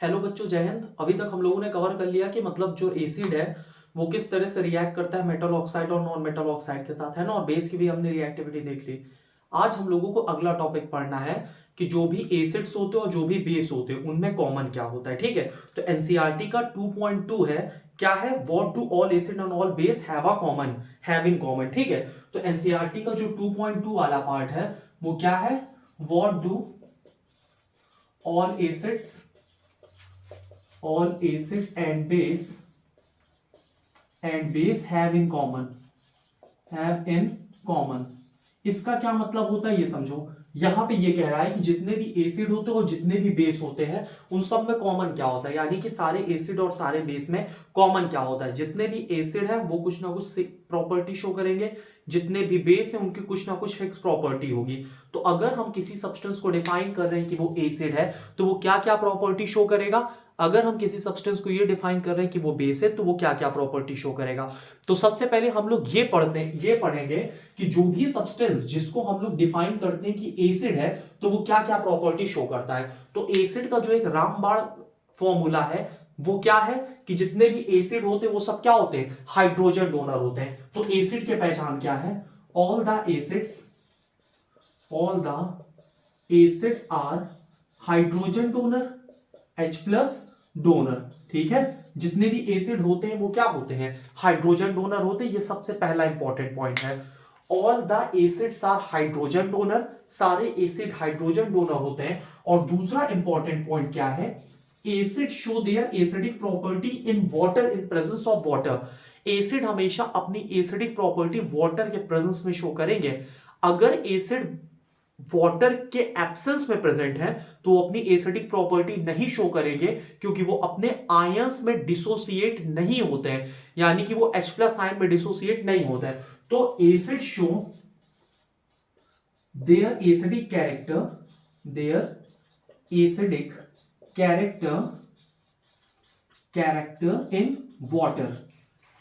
Hello बच्चों, जय हिंद। अभी तक हम लोगों ने कवर कर लिया कि मतलब जो एसिड है वो किस तरह से रिएक्ट करता है मेटल ऑक्साइड और नॉन मेटल ऑक्साइड के साथ, है ना। और बेस की भी हमने रिएक्टिविटी देख ली। आज हम लोगों को अगला टॉपिक पढ़ना है कि जो भी एसिड्स होते हैं और जो भी बेस होते हैं उनमें कॉमन क्या होता है। ठीक है, तो एनसीईआरटी का 2.2 है, क्या है, what do all acid and all base have a common, have in common. ठीक है, तो एनसीईआरटी का जो 2.2 वाला पार्ट है वो क्या है, what do all acids, all acids and base have in common, have in common। इसका क्या मतलब होता है ये समझो। यहां पे ये कह रहा है कि जितने भी एसिड होते हैं और जितने भी बेस होते हैं उन सब में कॉमन क्या होता है, यानी कि सारे एसिड और सारे बेस में कॉमन क्या होता है। जितने भी एसिड है वो कुछ ना कुछ प्रॉपर्टी शो करेंगे, जितने भी बेस है उनकी कुछ ना कुछ फिक्स प्रॉपर्टी होगी। तो अगर हम किसी सब्सटेंस को डिफाइन कर रहे हैं कि वो एसिड है तो वो क्या क्या प्रॉपर्टी शो करेगा। अगर हम किसी सब्सटेंस को ये डिफाइन कर रहे हैं कि वो बेस है तो वो क्या क्या प्रॉपर्टी शो करेगा। तो सबसे पहले हम लोग ये पढ़ेंगे कि जो भी सब्सटेंस जिसको हम लोग डिफाइन करते हैं कि एसिड है तो वो क्या क्या प्रॉपर्टी शो करता है। तो एसिड का जो एक रामबाण फॉर्मूला है वो क्या है कि जितने भी एसिड होते हैं वो सब क्या होते हैं, हाइड्रोजन डोनर होते हैं। तो एसिड की पहचान क्या है, all the acids are hydrogen donor, H plus donor. ठीक है, जितने भी एसिड होते हैं वो क्या होते हैं, हाइड्रोजन डोनर होते हैं। ये सबसे पहला इंपॉर्टेंट पॉइंट है। All the acids are hydrogen donor, सारे एसिड हाइड्रोजन डोनर होते हैं। और दूसरा इंपॉर्टेंट पॉइंट क्या है, acid show their acidic property in water, in presence of water. Acid हमेशा अपनी एसिडिक प्रॉपर्टी वाटर के प्रेजेंस में शो करेंगे। अगर एसिड वाटर के एब्सेंस में प्रेजेंट है तो वो अपनी एसिडिक प्रॉपर्टी नहीं शो करेंगे, क्योंकि वो अपने आयंस में डिसोसिएट नहीं होते हैं, यानी कि वो H प्लस आयन में डिसोसिएट नहीं होते हैं। तो acid show their acidic character, their acidic character character in water.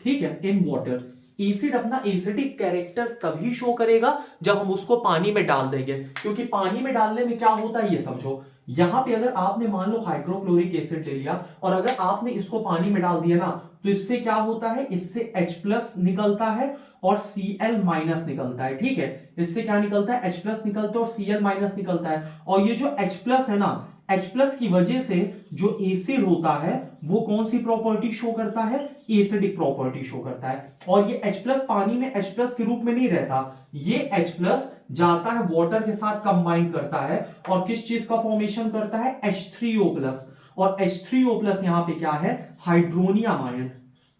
ठीक है, इन वाटर। एसिड अपना एसिडिक कैरेक्टर तभी शो करेगा जब हम उसको पानी में डाल देंगे, क्योंकि पानी में डालने में क्या होता है ये समझो। यहां पे अगर आपने मान लो हाइड्रोक्लोरिक एसिड ले लिया और अगर आपने इसको पानी में डाल दिया ना तो इससे क्या होता है, इससे H प्लस निकलता है और Cl माइनस निकलता है। ठीक है, इससे क्या निकलता है, H प्लस निकलता है और Cl माइनस निकलता है। और ये जो H प्लस है ना, H प्लस की वजह से जो एसिड होता है वो कौन सी प्रॉपर्टी शो करता है, एसिडिक प्रॉपर्टी शो करता है। और ये H प्लस पानी में H प्लस के रूप में नहीं रहता, ये H प्लस जाता है वाटर के साथ कंबाइन करता है और किस चीज का फॉर्मेशन करता है, H3O प्लस। और H3O प्लस यहां पे क्या है, हाइड्रोनियम आयन।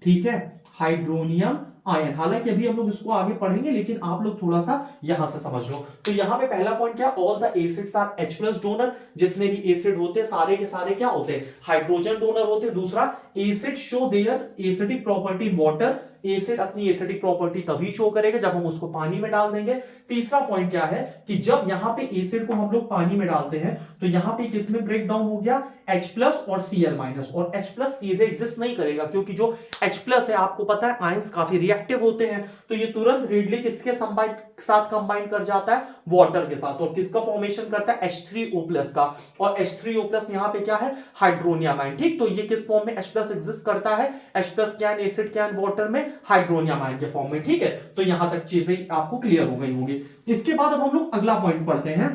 ठीक है, हाइड्रोनियम आयन। हालांकि अभी हम लोग इसको आगे पढ़ेंगे लेकिन आप लोग थोड़ा सा यहां से समझ लो। तो यहां पे पहला पॉइंट क्या, all the acids are H plus donor. जितने भी एसिड होते हैं सारे के सारे क्या होते हैं, हाइड्रोजन डोनर होते हैं। दूसरा, acid show their acidic property in water. Acid अपनी एसिडिक प्रॉपर्टी तभी शो करेगा जब हम उसको पानी में डाल देंगे। तीसरा पॉइंट क्या है कि जब यहां पे एसिड को हम लोग पानी में डालते हैं तो यहां पे किसमें ब्रेक डाउन हो गया, H प्लस और Cl माइनस। और H प्लस सीधे एग्जिस्ट नहीं करेगा, क्योंकि जो H प्लस है आपको पता है आयंस काफी रिएक्टिव होते हैं, तो ये तुरंत रेडली किसके साथ कंबाइन कर जाता है, वाटर के साथ। और किसका फॉर्मेशन करता है, H3O प्लस का। और H3O प्लस यहां पे क्या है, हाइड्रोनियम आयन। ठीक, तो ये किस फॉर्म में H प्लस एग्जिस्ट करता है, H प्लस क्या है, एसिड क्या है, वाटर में हाइड्रोनियम आयन के फॉर्म में। ठीक है, तो यहां तक चीजें आपको क्लियर हो गई होंगी। इसके बाद अब हम लोग अगला पॉइंट पढ़ते हैं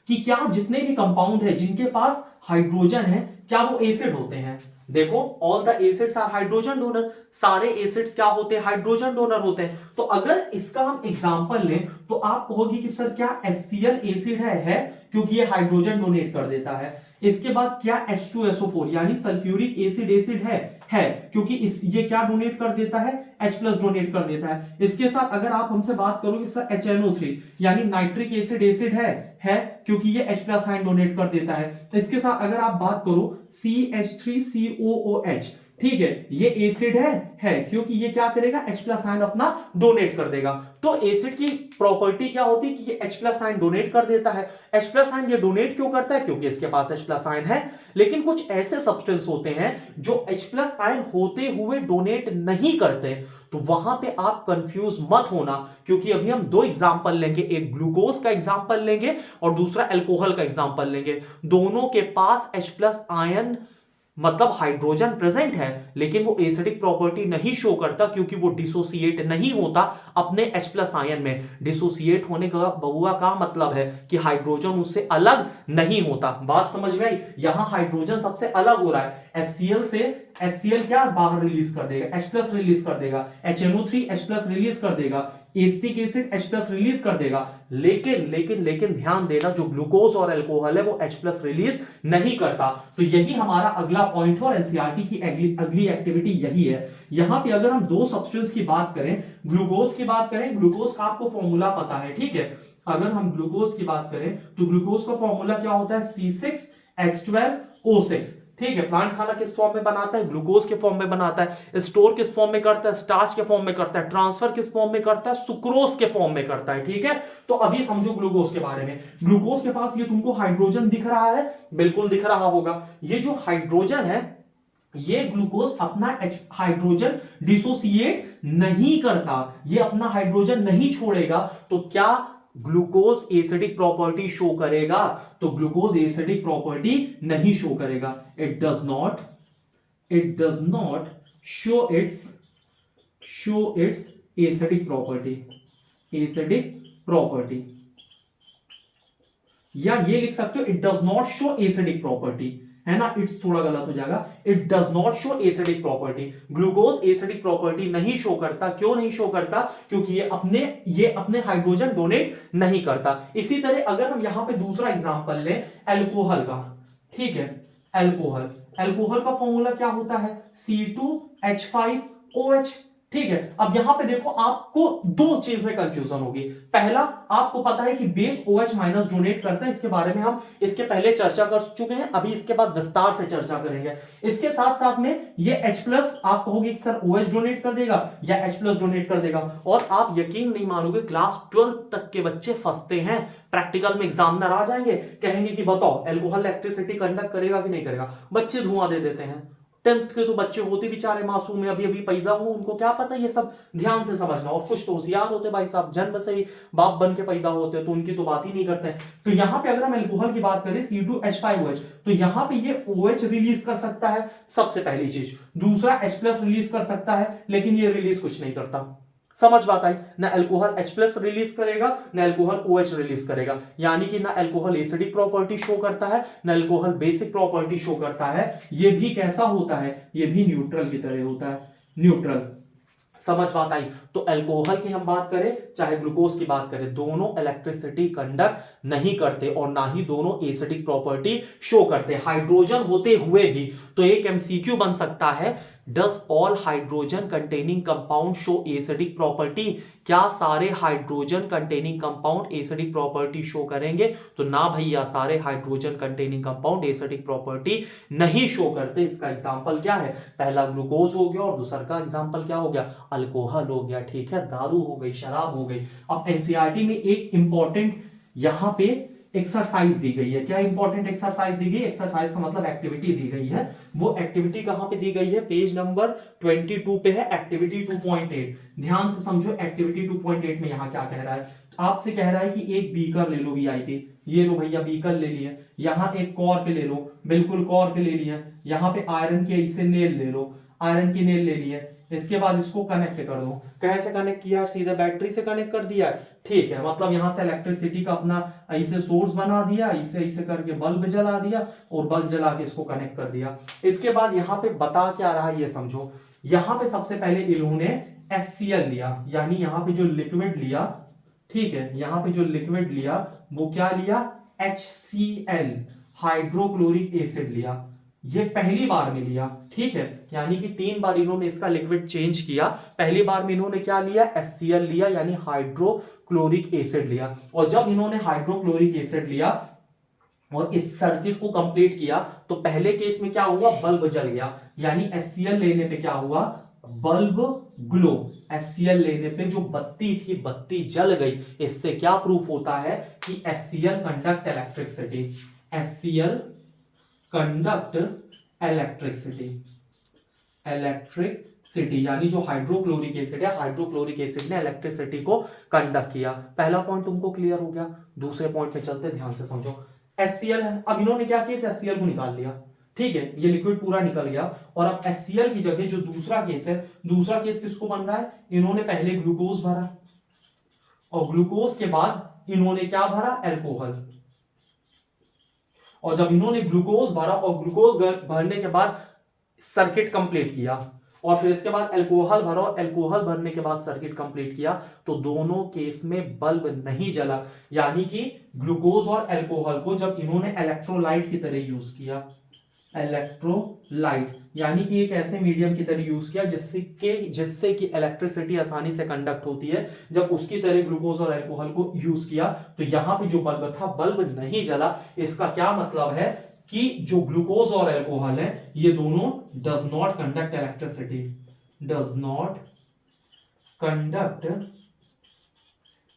कि क्या जितने भी कंपाउंड है जिनके पास हाइड्रोजन है क्या वो एसिड होते हैं। देखो, all the acids are hydrogen donor, सारे एसिड्स क्या होते हैं, हाइड्रोजन डोनर होते हैं। तो अगर इसका हम एग्जांपल लें तो आप कहोगे कि सर क्या HCl एसिड है क्योंकि ये हाइड्रोजन डोनेट कर देता है। इसके बाद क्या H2SO4 यानी सल्फ्यूरिक एसिड है क्योंकि ये क्या डोनेट कर देता है, H प्लस डोनेट कर देता है। इसके साथ अगर आप हमसे बात करोगे सर HNO3 यानी नाइट्रिक एसिड है क्योंकि ये H प्लस आयन डोनेट कर देता है। इसके साथ अगर आप बात करो CH3COOH ठीक है, ये एसिड है क्योंकि ये क्या करेगा, H प्लस आयन अपना डोनेट कर देगा। तो एसिड की प्रॉपर्टी क्या होती है कि ये H प्लस आयन डोनेट कर देता है। H प्लस आयन ये डोनेट क्यों करता है, क्योंकि इसके पास H प्लस आयन है। लेकिन कुछ ऐसे सब्सटेंस होते हैं जो H प्लस आयन होते हुए डोनेट नहीं करते, तो वहां पे आप कंफ्यूज मत होना, क्योंकि अभी हम दो एग्जांपल लेंगे, एक ग्लूकोज का एग्जांपल लेंगे और दूसरा अल्कोहल का एग्जांपल लेंगे। दोनों के पास H प्लस आयन मतलब हाइड्रोजन प्रेजेंट है, लेकिन वो एसिडिक प्रॉपर्टी नहीं शो करता, क्योंकि वो डिसोसिएट नहीं होता अपने H प्लस आयन में। डिसोसिएट होने का बबुआ का मतलब है कि हाइड्रोजन उससे अलग नहीं होता। बात समझ में आई, यहां हाइड्रोजन सबसे अलग हो रहा है। HCl से HCl क्या बाहर रिलीज कर देगा, H प्लस रिलीज कर देगा, HNO3 H प्लस रिलीज कर देगा, acetic acid H plus release कर देगा। लेकिन लेकिन लेकिन ध्यान देना, जो ग्लूकोज और अल्कोहल है वो H प्लस रिलीज नहीं करता। तो यही हमारा अगला पॉइंट है और एनसीईआरटी की अगली एक्टिविटी यही है। यहां पे अगर हम दो सब्सटेंस की बात करें, ग्लूकोज की बात करें, ग्लूकोज का आपको फॉर्मूला पता है, ठीक है। अगर हम ग्लूकोज की बात करें तो ग्लूकोज का फॉर्मूला क्या होता है, C6H12O6। ठीक है, प्लांट खाना किस फॉर्म में बनाता है, ग्लूकोज के फॉर्म में बनाता है। स्टोर किस फॉर्म में करता है, स्टार्च के फॉर्म में करता है। ट्रांसफर किस फॉर्म में करता है, सुक्रोज के फॉर्म में करता है। ठीक है, तो अभी समझो ग्लूकोज के बारे में। ग्लूकोज के पास ये तुमको हाइड्रोजन दिख रहा है, बिल्कुल दिख रहा होगा। ये जो हाइड्रोजन है, ये ग्लूकोज अपना हाइड्रोजन डिसोसिएट नहीं करता, ये अपना हाइड्रोजन नहीं छोड़ेगा। तो क्या ग्लूकोज एसिडिक प्रॉपर्टी शो करेगा, तो ग्लूकोज एसिडिक प्रॉपर्टी नहीं शो करेगा। It does not show it's acidic property, या ये लिख सकते हो it does not show acidic property, है ना। इट्स थोड़ा गलत हो जाएगा, it does not show acidic property. Glucose acidic property नहीं शो करता। क्यों नहीं शो करता, क्योंकि ये अपने हाइड्रोजन डोनेट नहीं करता। इसी तरह अगर हम यहां पे दूसरा एग्जांपल लें अल्कोहल का, ठीक है, अल्कोहल का फॉर्मूला क्या होता है, C2H5OH। ठीक है, अब यहां पे देखो आपको दो चीज में कंफ्यूजन होगी। पहला, आपको पता है कि बेस OH माइनस डोनेट करता है, इसके बारे में हम इसके पहले चर्चा कर चुके हैं, अभी इसके बाद विस्तार से चर्चा करेंगे। इसके साथ साथ में ये H प्लस आप कहोगे कि सर OH डोनेट कर देगा या H प्लस डोनेट कर देगा, और आप यकीन नहीं मानोगे क्लास 12 तक के बच्चे फंसते हैं। प्रैक्टिकल में एग्जामिनर आ जाएंगे, कहेंगे कि बताओ अल्कोहल इलेक्ट्रिसिटी कंडक्ट करेगा कि नहीं करेगा, बच्चे धुआं दे देते हैं। 10th के तो बच्चे होते बेचारे मासूम है, अभी अभी पैदा हुए, उनको क्या पता ये सब, ध्यान से समझना। और कुछ तो होशियार होते भाई साहब, जन्म से ही बाप बन के पैदा होते, तो उनकी तो बात ही नहीं करते। तो यहां पे अगर हम अल्कोहल की बात करें C2H5OH, तो यहां पे ये OH रिलीज कर सकता है, सबसे पहली चीज। दूसरा H प्लस रिलीज कर सकता है, लेकिन ये रिलीज कुछ नहीं करता। समझ बात आई, ना अल्कोहल H प्लस रिलीज करेगा, ना अल्कोहल OH रिलीज करेगा। यानी कि ना अल्कोहल एसिडिक प्रॉपर्टी शो करता है, ना अल्कोहल बेसिक प्रॉपर्टी शो करता है। ये भी कैसा होता है, ये भी न्यूट्रल की तरह होता है, न्यूट्रल। समझ बात आई। तो अल्कोहल की हम बात करें चाहे ग्लूकोज की बात करें, दोनों इलेक्ट्रिसिटी कंडक्ट नहीं करते और ना ही दोनों एसिडिक प्रॉपर्टी शो करते, हाइड्रोजन होते हुए भी। तो एक एमसीक्यू बन सकता है, does all hydrogen containing compound show acidic property. क्या सारे hydrogen containing compound acidic property show करेंगे, तो ना भैया, सारे hydrogen containing compound acidic property नहीं शो करते। इसका एग्जांपल क्या है, पहला ग्लूकोज हो गया और दूसरा का एग्जांपल क्या हो गया, अल्कोहल हो गया। ठीक है, दारू हो गई, शराब हो गई। अब एनसीईआरटी में एक इंपॉर्टेंट यहां पे एक्सरसाइज दी गई है। क्या इंपॉर्टेंट एक्सरसाइज दी गई, एक्सरसाइज का मतलब एक्टिविटी दी गई है। वो एक्टिविटी कहां पे दी गई है, पेज नंबर 22 पे है, एक्टिविटी 2.8। ध्यान से समझो, एक्टिविटी 2.8 में यहां क्या कह रहा है, आपसे कह रहा है कि एक बीकर ले लो वीआईपी, ये लो भैया बीकर ले लिए। यहां एक कॉर्क ले लो, बिल्कुल कॉर्क ले लिया। यहां पे आयरन के ऐसे नेल ले लो, आयरन की नेल ले लिए। इसके बाद इसको कनेक्ट कर दो। कैसे कनेक्ट किया, सीधे बैटरी से कनेक्ट कर दिया। ठीक है, मतलब यहां से इलेक्ट्रिसिटी का अपना ऐसे सोर्स बना दिया, ऐसे ऐसे करके बल्ब जला दिया और बल्ब जला के इसको कनेक्ट कर दिया। इसके बाद यहां पे बता क्या रहा है ये समझो। यहां पे सबसे पहले इन्होंने HCl लिया, यानी यहां पे जो लिक्विड लिया, ठीक है, यहां पे जो लिक्विड लिया वो क्या लिया, HCl हाइड्रोक्लोरिक एसिड लिया। ये पहली बार में लिया, ठीक है, यानी कि 3 बार इन्होंने इसका लिक्विड चेंज किया। पहली बार में इन्होंने क्या लिया, HCl लिया, यानी हाइड्रोक्लोरिक एसिड लिया। और जब इन्होंने हाइड्रोक्लोरिक एसिड लिया और इस सर्किट को कंप्लीट किया तो पहले केस में क्या हुआ, बल्ब जल गया, यानी HCl लेने पे क्या हुआ, बल्ब ग्लो। HCl लेने पे जो बत्ती थी बत्ती जल गई। इससे क्या प्रूफ होता है कि HCl conduct electricity, HCl conduct electricity, electricity यानी जो हाइड्रोक्लोरिक एसिड है, हाइड्रोक्लोरिक एसिड ने इलेक्ट्रिसिटी को कंडक्ट किया। पहला पॉइंट तुमको क्लियर हो गया। दूसरे पॉइंट पे चलते, ध्यान से समझो। HCl है, अब इन्होंने क्या किया, इस HCl को निकाल लिया, ठीक है, ये लिक्विड पूरा निकल गया। और अब HCl की जगह जो दूसरा केस है, दूसरा केस किसको बन रहा है, इन्होंने पहले ग्लूकोज भरा और ग्लूकोज के बाद इन्होंने क्या भरा, अल्कोहल। और जब इन्होंने ग्लूकोज भरा और ग्लूकोज भरने के बाद सर्किट कंप्लीट किया और फिर इसके बाद अल्कोहल भरा और अल्कोहल भरने के बाद सर्किट कंप्लीट किया, तो दोनों केस में बल्ब नहीं जला। यानी कि ग्लूकोज और अल्कोहल को जब इन्होंने इलेक्ट्रोलाइट की तरह यूज किया, इलेक्ट्रोलाइट यानी कि एक ऐसे मीडियम की तरह यूज किया जिससे कि इलेक्ट्रिसिटी आसानी से कंडक्ट होती है, जब उसकी तरह ग्लूकोज और अल्कोहल को यूज किया तो यहां पे जो बल्ब था, बल्ब नहीं जला। इसका क्या मतलब है कि जो ग्लूकोज और अल्कोहल है ये दोनों does not conduct electricity, does not conduct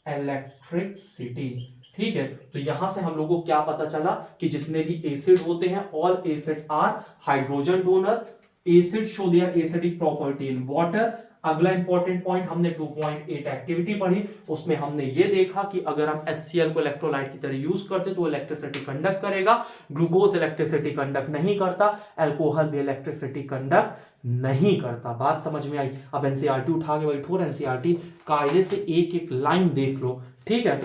electricity, ठीक है। तो यहां से हम लोगों को क्या पता चला कि जितने भी एसिड होते हैं, all acids are hydrogen donor. Acid show their acidic property in water. अगला इंपॉर्टेंट पॉइंट हमने 2.8 एक्टिविटी पढ़ी, उसमें हमने ये देखा कि अगर हम HCl को इलेक्ट्रोलाइट की तरह यूज करते तो इलेक्ट्रिसिटी कंडक्ट करेगा, ग्लूकोज इलेक्ट्रिसिटी कंडक्ट नहीं करता, अल्कोहल भी इलेक्ट्रिसिटी कंडक्ट नहीं करता। बात समझ में आई। अब एनसीईआरटी उठा के बैठो और एनसीईआरटी कायदे से एक एक लाइन देख लो, ठीक है।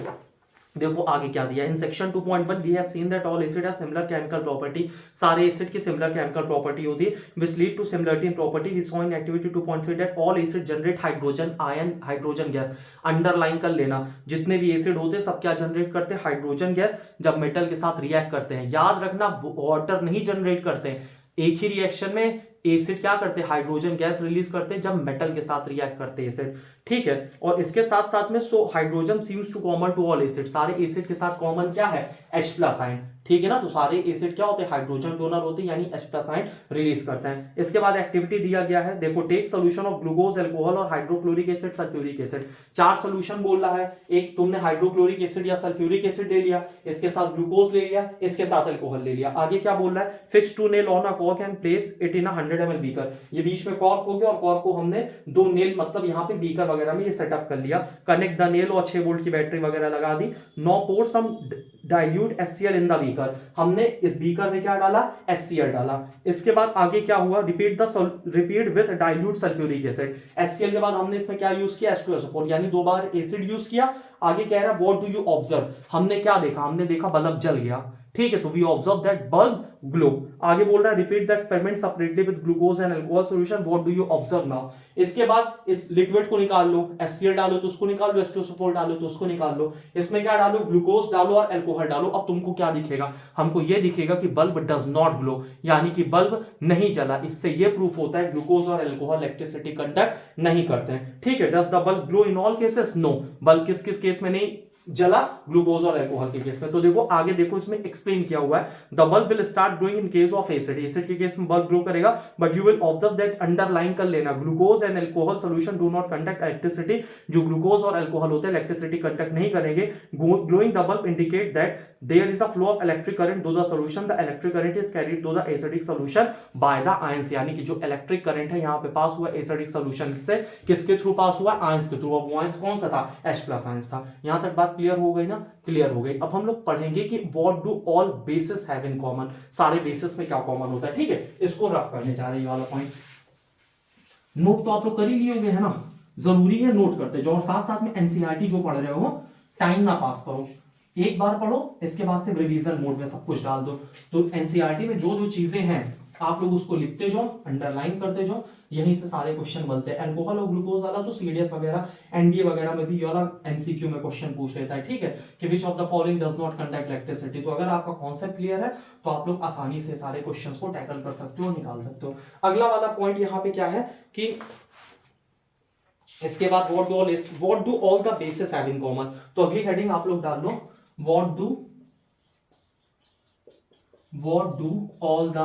देखो आगे क्या दिया, in section 2.1 we have seen that all acid have similar chemical property. सारे एसिड की सिमिलर केमिकल प्रॉपर्टी होती है which lead to similarity in property. We saw in activity 2.3 that all acid generate hydrogen ion, hydrogen gas. Underline कर लेना, जितने भी acid होते हैं सब क्या जनरेट करते हैं, हाइड्रोजन गैस, जब मेटल के साथ रिएक्ट करते हैं। याद रखना वाटर नहीं जनरेट करते हैं, एक ही रिएक्शन में एसिड क्या करते हैं, हाइड्रोजन गैस रिलीज करते हैं जब मेटल के साथ रिएक्ट करते हैं एसिड, ठीक है। और इसके साथ साथ में so hydrogen seems to common to all acid. सारे एसिड के साथ कॉमन क्या है, H+ आयन, ठीक है ना। तो सारे एसिड क्या होते हैं, हाइड्रोजन डोनर होते हैं, यानी H+ आयन रिलीज करते हैं। इसके बाद एक्टिविटी दिया गया है, देखो take solution of glucose, alcohol और hydrochloric acid, sulphuric acid. 4 solution बोल रहा है, एक तुमने हाइड्रोक्लोरिक एसिड या सल्फ्यूरिक एसिड ले लिया, इसके साथ ग्लूकोज ले लिया, इसके साथ अल्कोहल ले लिया। आगे क्या बोल रहा है, fix 2 nail on a cork and place it in a 100 ml beaker. ये बीच में कॉर्क हो गया और कॉर्क को हमने 2 नेल मतलब यहाँ पे बीकर वगैरह में ये सेटअप कर लिया। कनेक्ट द नेल और 6 वोल्ट की बैटरी वगैरह लगा दी। No pour some dilute HCl in the beaker. हमने इस बीकर में क्या डाला, HCl डाला। इसके बाद आगे क्या हुआ, repeat with dilute sulphuric acid. HCl के बाद हमने इसमें क्या यूज किया, H2SO4, यानी 2 बार एसिड यूज किया। आगे कह रहा है व्हाट डू यू ऑब्जर्व, हमने क्या देखा, हमने देखा बल्ब जल गया, ठीक है। तो we observe that bulb glow. आगे बोल रहा है repeat the experiment separately with glucose and alcohol solution, what do you observe now. इसके बाद इस लिक्विड को निकाल लो, HCl डालो तो उसको निकाल लो, H2SO4 डालो तो उसको निकाल लो। इसमें क्या डालो, ग्लूकोज डालो और अल्कोहल डालो। अब तुमको क्या दिखेगा, हमको ये दिखेगा कि बल्ब डज नॉट ग्लो, यानी कि बल्ब नहीं जला। इससे ये प्रूफ होता है ग्लूकोज और अल्कोहल इलेक्ट्रिसिटी कंडक्ट नहीं करते हैं, ठीक है। Does the bulb glow in all cases, no. Bulb किस किस केस में नहीं जला, ग्लूकोज और अल्कोहल के केस में। तो देखो आगे देखो इसमें एक्सप्लेन किया हुआ है, the bulb will start glowing in case of acid. Acid के केस में बल्ब ग्लो करेगा, but you will observe that, underline कर लेना, glucose and alcohol solution do not conduct electricity. जो ग्लूकोज और अल्कोहल होते हैं इलेक्ट्रिसिटी कंडक्ट नहीं करेंगे। Glowing the bulb indicate that there is a flow of electric current through the solution, the electric current is carried through the acidic solution by the ions. यानी कि जो electric current है यहाँ पे पास हुआ acidic solution से, किसके through pass हुआ, आयंस के थ्रू। अब वो आयंस कौन सा था, H+ आयंस था। यहां तक बात क्लियर हो गई ना, क्लियर हो गई। अब हम लोग पढ़ेंगे कि what do all basis have in common, सारे बेसिस में क्या कॉमन होता है, ठीक है। इसको रफ करने जा रहे हैं, ये वाला पॉइंट। नोट तो आप लोग कर ही लिए होंगे, है ना, जरूरी है नोट करते जाओ। और साथ साथ में एनसीईआरटी जो पढ़ रहे हो टाइम ना पास करो, एक बार पढ़ो, इसके बाद से रिवीजन मोड में सब कुछ डाल दो। तो एनसीईआरटी में जो जो चीजें हैं आप लोग उसको लिखते जाओ, अंडरलाइन करते जाओ, यहीं से सारे क्वेश्चन बनते हैं। अल्कोहल और ग्लूकोज वाला तो सीडीएस वगैरह, एनडीए वगैरह में भी वाला एमसीक्यू में क्वेश्चन पूछ लेता है, ठीक है, कि which of the following does not conduct electricity. तो अगर आपका कॉन्सेप्ट क्लियर है तो आप लोग आसानी से सारे क्वेश्चंस को टैकल कर सकते हो, निकाल सकते हो। अगला वाला पॉइंट यहाँ पे क्या है कि इसके बाद what do all the bases have in common. तो अगली हेडिंग आप लोग डाल लो, what do what do all the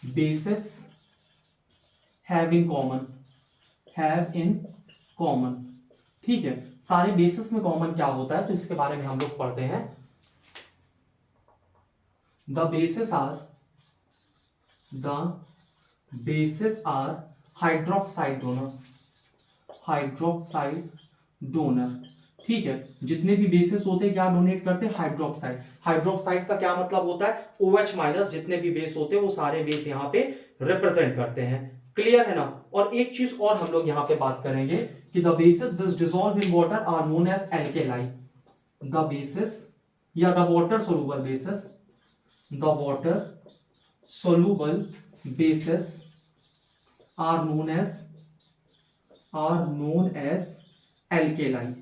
bases have in common, have in common, ठीक है। सारे बेसिस में कॉमन क्या होता है, तो इसके बारे में हम लोग पढ़ते हैं। The bases are hydroxide donor, hydroxide donor, ठीक है। जितने भी बेसिस होते हैं क्या डोनेट करते हैं, हाइड्रोक्साइड। हाइड्रोक्साइड का क्या मतलब होता है, OH माइनस, जितने भी बेस होते हैं वो सारे बेस यहाँ पे रिप्रेजेंट करते हैं, क्लियर है ना। और एक चीज और हम लोग यहाँ पे बात करेंगे कि the bases which dissolve in water are known as alkali. The bases या the water soluble bases, the water soluble bases are known as alkali.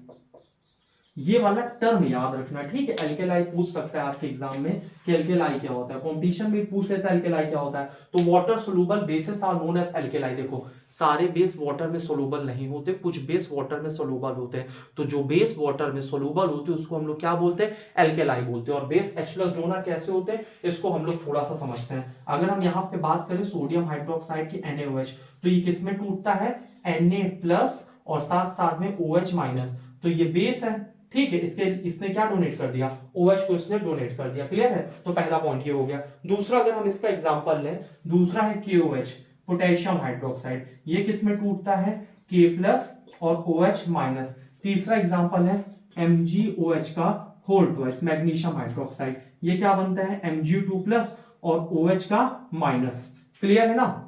ये वाला टर्म याद रखना, ठीक है। एल्केलाई पूछ सकता है आपके एग्जाम में कि एल्केलाई क्या होता है, कंपटीशन में पूछ लेता है एल्केलाई क्या होता है। तो water soluble bases are known as alkali. देखो सारे बेस वाटर में सोलुबल नहीं होते, कुछ बेस वाटर में सोलुबल होते हैं। तो जो बेस वाटर में सोलुबल होते हैं उसको हम लोग क्या बोलते हैं, एल्केलाई बोलते हैं। और बेस H+ डोनर कैसे होते हैं इसको हम लोग थोड़ा सा समझते हैं। अगर हम यहाँ पे बात करें सोडियम हाइड्रोक्साइड की NaOH, तो ये किस में टूटता है, Na+ और साथ साथ में OH-। तो ये बेस है, ठीक है। इसने क्या डोनेट कर दिया, OH को इसने डोनेट कर दिया, क्लियर है। तो पहला पॉइंट ये हो गया। दूसरा अगर हम इसका एग्जांपल लें, दूसरा है KOH, पोटेशियम हाइड्रोक्साइड। ये किस में टूटता है, K+ और OH-। तीसरा एग्जांपल है MgOH का होल ट्वाइस, मैग्नीशियम हाइड्रोक्साइड। ये क्या बनता है, Mg2+ और OH का माइनस, क्लियर है ना।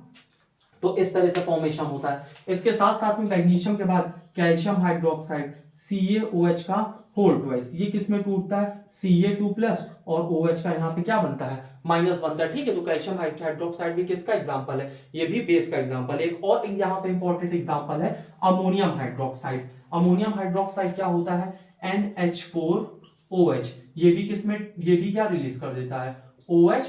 तो इस तरह से फॉर्मेशन होता है। इसके साथ साथ में मैग्नीशियम के बाद कैल्शियम हाइड्रोक्साइड, CaOH का होल ट्वाइस। ये किस में टूटता है, Ca2+ और OH का यहाँ पे क्या बनता है, माइनस बनता है, ठीक है। तो कैल्शियम हाइड्रोक्साइड भी किसका एग्जांपल है, ये भी बेस का एग्जांपल है। एक और यहाँ पे इंपॉर्टेंट एग्जांपल है अमोनियम हाइड्रोक्साइड। अमोनियम हाइड्रोक्साइड क्या होता है, NH4OH। ये भी किसमें, ये भी क्या रिलीज कर देता है, OH-,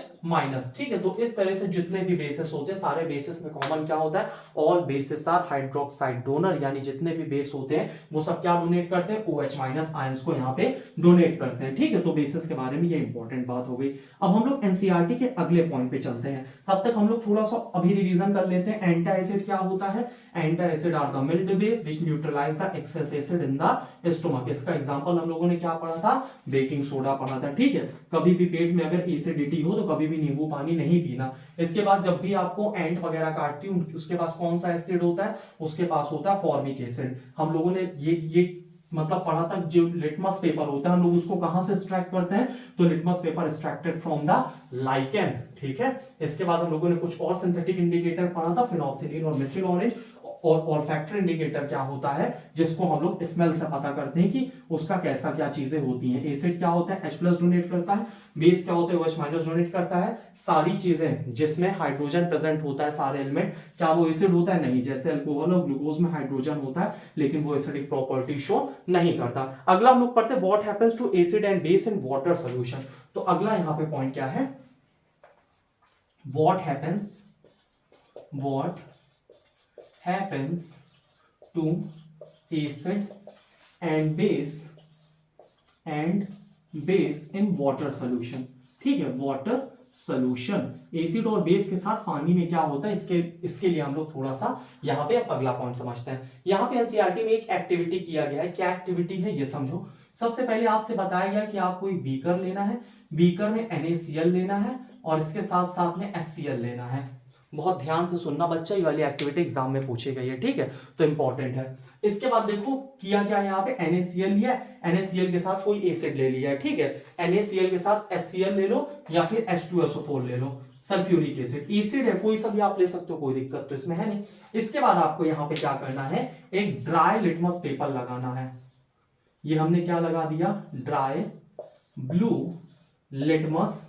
ठीक है। तो इस तरह से जितने भी बेसिस होते हैं सारे बेसिस में कॉमन क्या होता है, all bases are hydroxide donor, यानी जितने भी बेस होते हैं वो सब क्या डोनेट करते हैं, OH- आयंस को यहाँ पे डोनेट करते हैं, ठीक है। तो बेसिस के बारे में ये इंपॉर्टेंट बात हो गई। अब हम लोग एनसीईआरटी के अगले पॉइंट पे चलते हैं। तब तक हम लोग थोड़ा सा अभी रिवीजन कर लेते हैं। एंटी एसिड क्या होता है, anti acid are the mild base which neutralise the excess acid in the stomach. इसका एग्जांपल हम लोगों ने क्या पढ़ा था, बेकिंग सोडा पढ़ा था, ठीक है। कभी भी पेट में अगर एसिडिटी हो तो कभी भी नींबू पानी नहीं पीना। इसके बाद जब भी आपको एंट वगैरह काटती है उसके पास कौन सा एसिड होता है, उसके पास होता है फॉर्मिक एसिड। हम लोगों ने ये मतलब पढ़ा था, जो लिटमस पेपर होता है हम लोग उसको कहां से एक्सट्रैक्ट करते हैं, तो litmus paper extracted from the lichen, ठीक है। इसके बाद हम लोगों ने कुछ और सिंथेटिक इंडिकेटर पढ़ा था, फिनोल्फथालीन और मेथिल ऑरेंज। और फैक्टर इंडिकेटर क्या होता है, जिसको हम लोग स्मेल से पता करते हैं कि उसका कैसा क्या चीजें होती हैं। एसिड क्या होता है, H+ डोनेट करता है, बेस क्या होता है, OH- डोनेट करता है। सारी चीजें जिसमें हाइड्रोजन प्रेजेंट होता है, सारे एलिमेंट, क्या वो एसिड होता है, नहीं। जैसे अल्कोहल और ग्लूकोज में हाइड्रोजन होता है लेकिन वो एसिडिक प्रॉपर्टी शो नहीं करता। अगला हम लोग पढ़ते हैं what happens to acid and base in water solution. तो अगला यहां पे पॉइंट क्या है, what happens to acid and base in water solution, ठीक है। वाटर सोल्यूशन, एसिड और बेस के साथ पानी में क्या होता है, इसके लिए हम लोग थोड़ा सा यहाँ पे अगला पॉइंट समझते हैं। यहाँ पे एनसीईआरटी में एक एक्टिविटी किया गया है, क्या एक्टिविटी है ये समझो। सबसे पहले आपसे बताया गया कि आपको एक बीकर लेना है, बीकर में NaCl लेना है और इसके साथ साथ में HCl लेना है। बहुत ध्यान से सुनना बच्चा, ये वाली एक्टिविटी एग्जाम में पूछी गई है, ठीक है। तो इंपॉर्टेंट है। इसके बाद देखो किया क्या है, यहाँ पे NaCl लिया, NaCl के साथ कोई एसिड ले लिया है, ठीक है। NaCl के साथ HCl ले लो या फिर H2SO4 ले लो, सल्फ्यूरिक एसिड। एसिड है कोई सा भी आप ले सकते हो, कोई दिक्कत तो इसमें है नहीं। इसके बाद आपको यहाँ पे क्या करना है, एक ड्राई लिटमस पेपर लगाना है। ये हमने क्या लगा दिया, ड्राई ब्लू लिटमस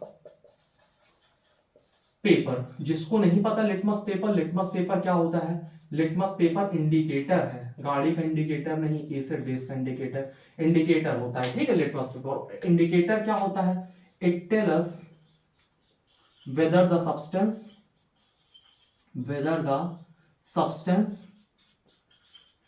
पेपर। जिसको नहीं पता लिटमस पेपर क्या होता है, लिटमस पेपर इंडिकेटर है, गाड़ी का इंडिकेटर नहीं, एसिड बेस का इंडिकेटर होता है, ठीक है। लिटमस पेपर इंडिकेटर क्या होता है, it tell us whether the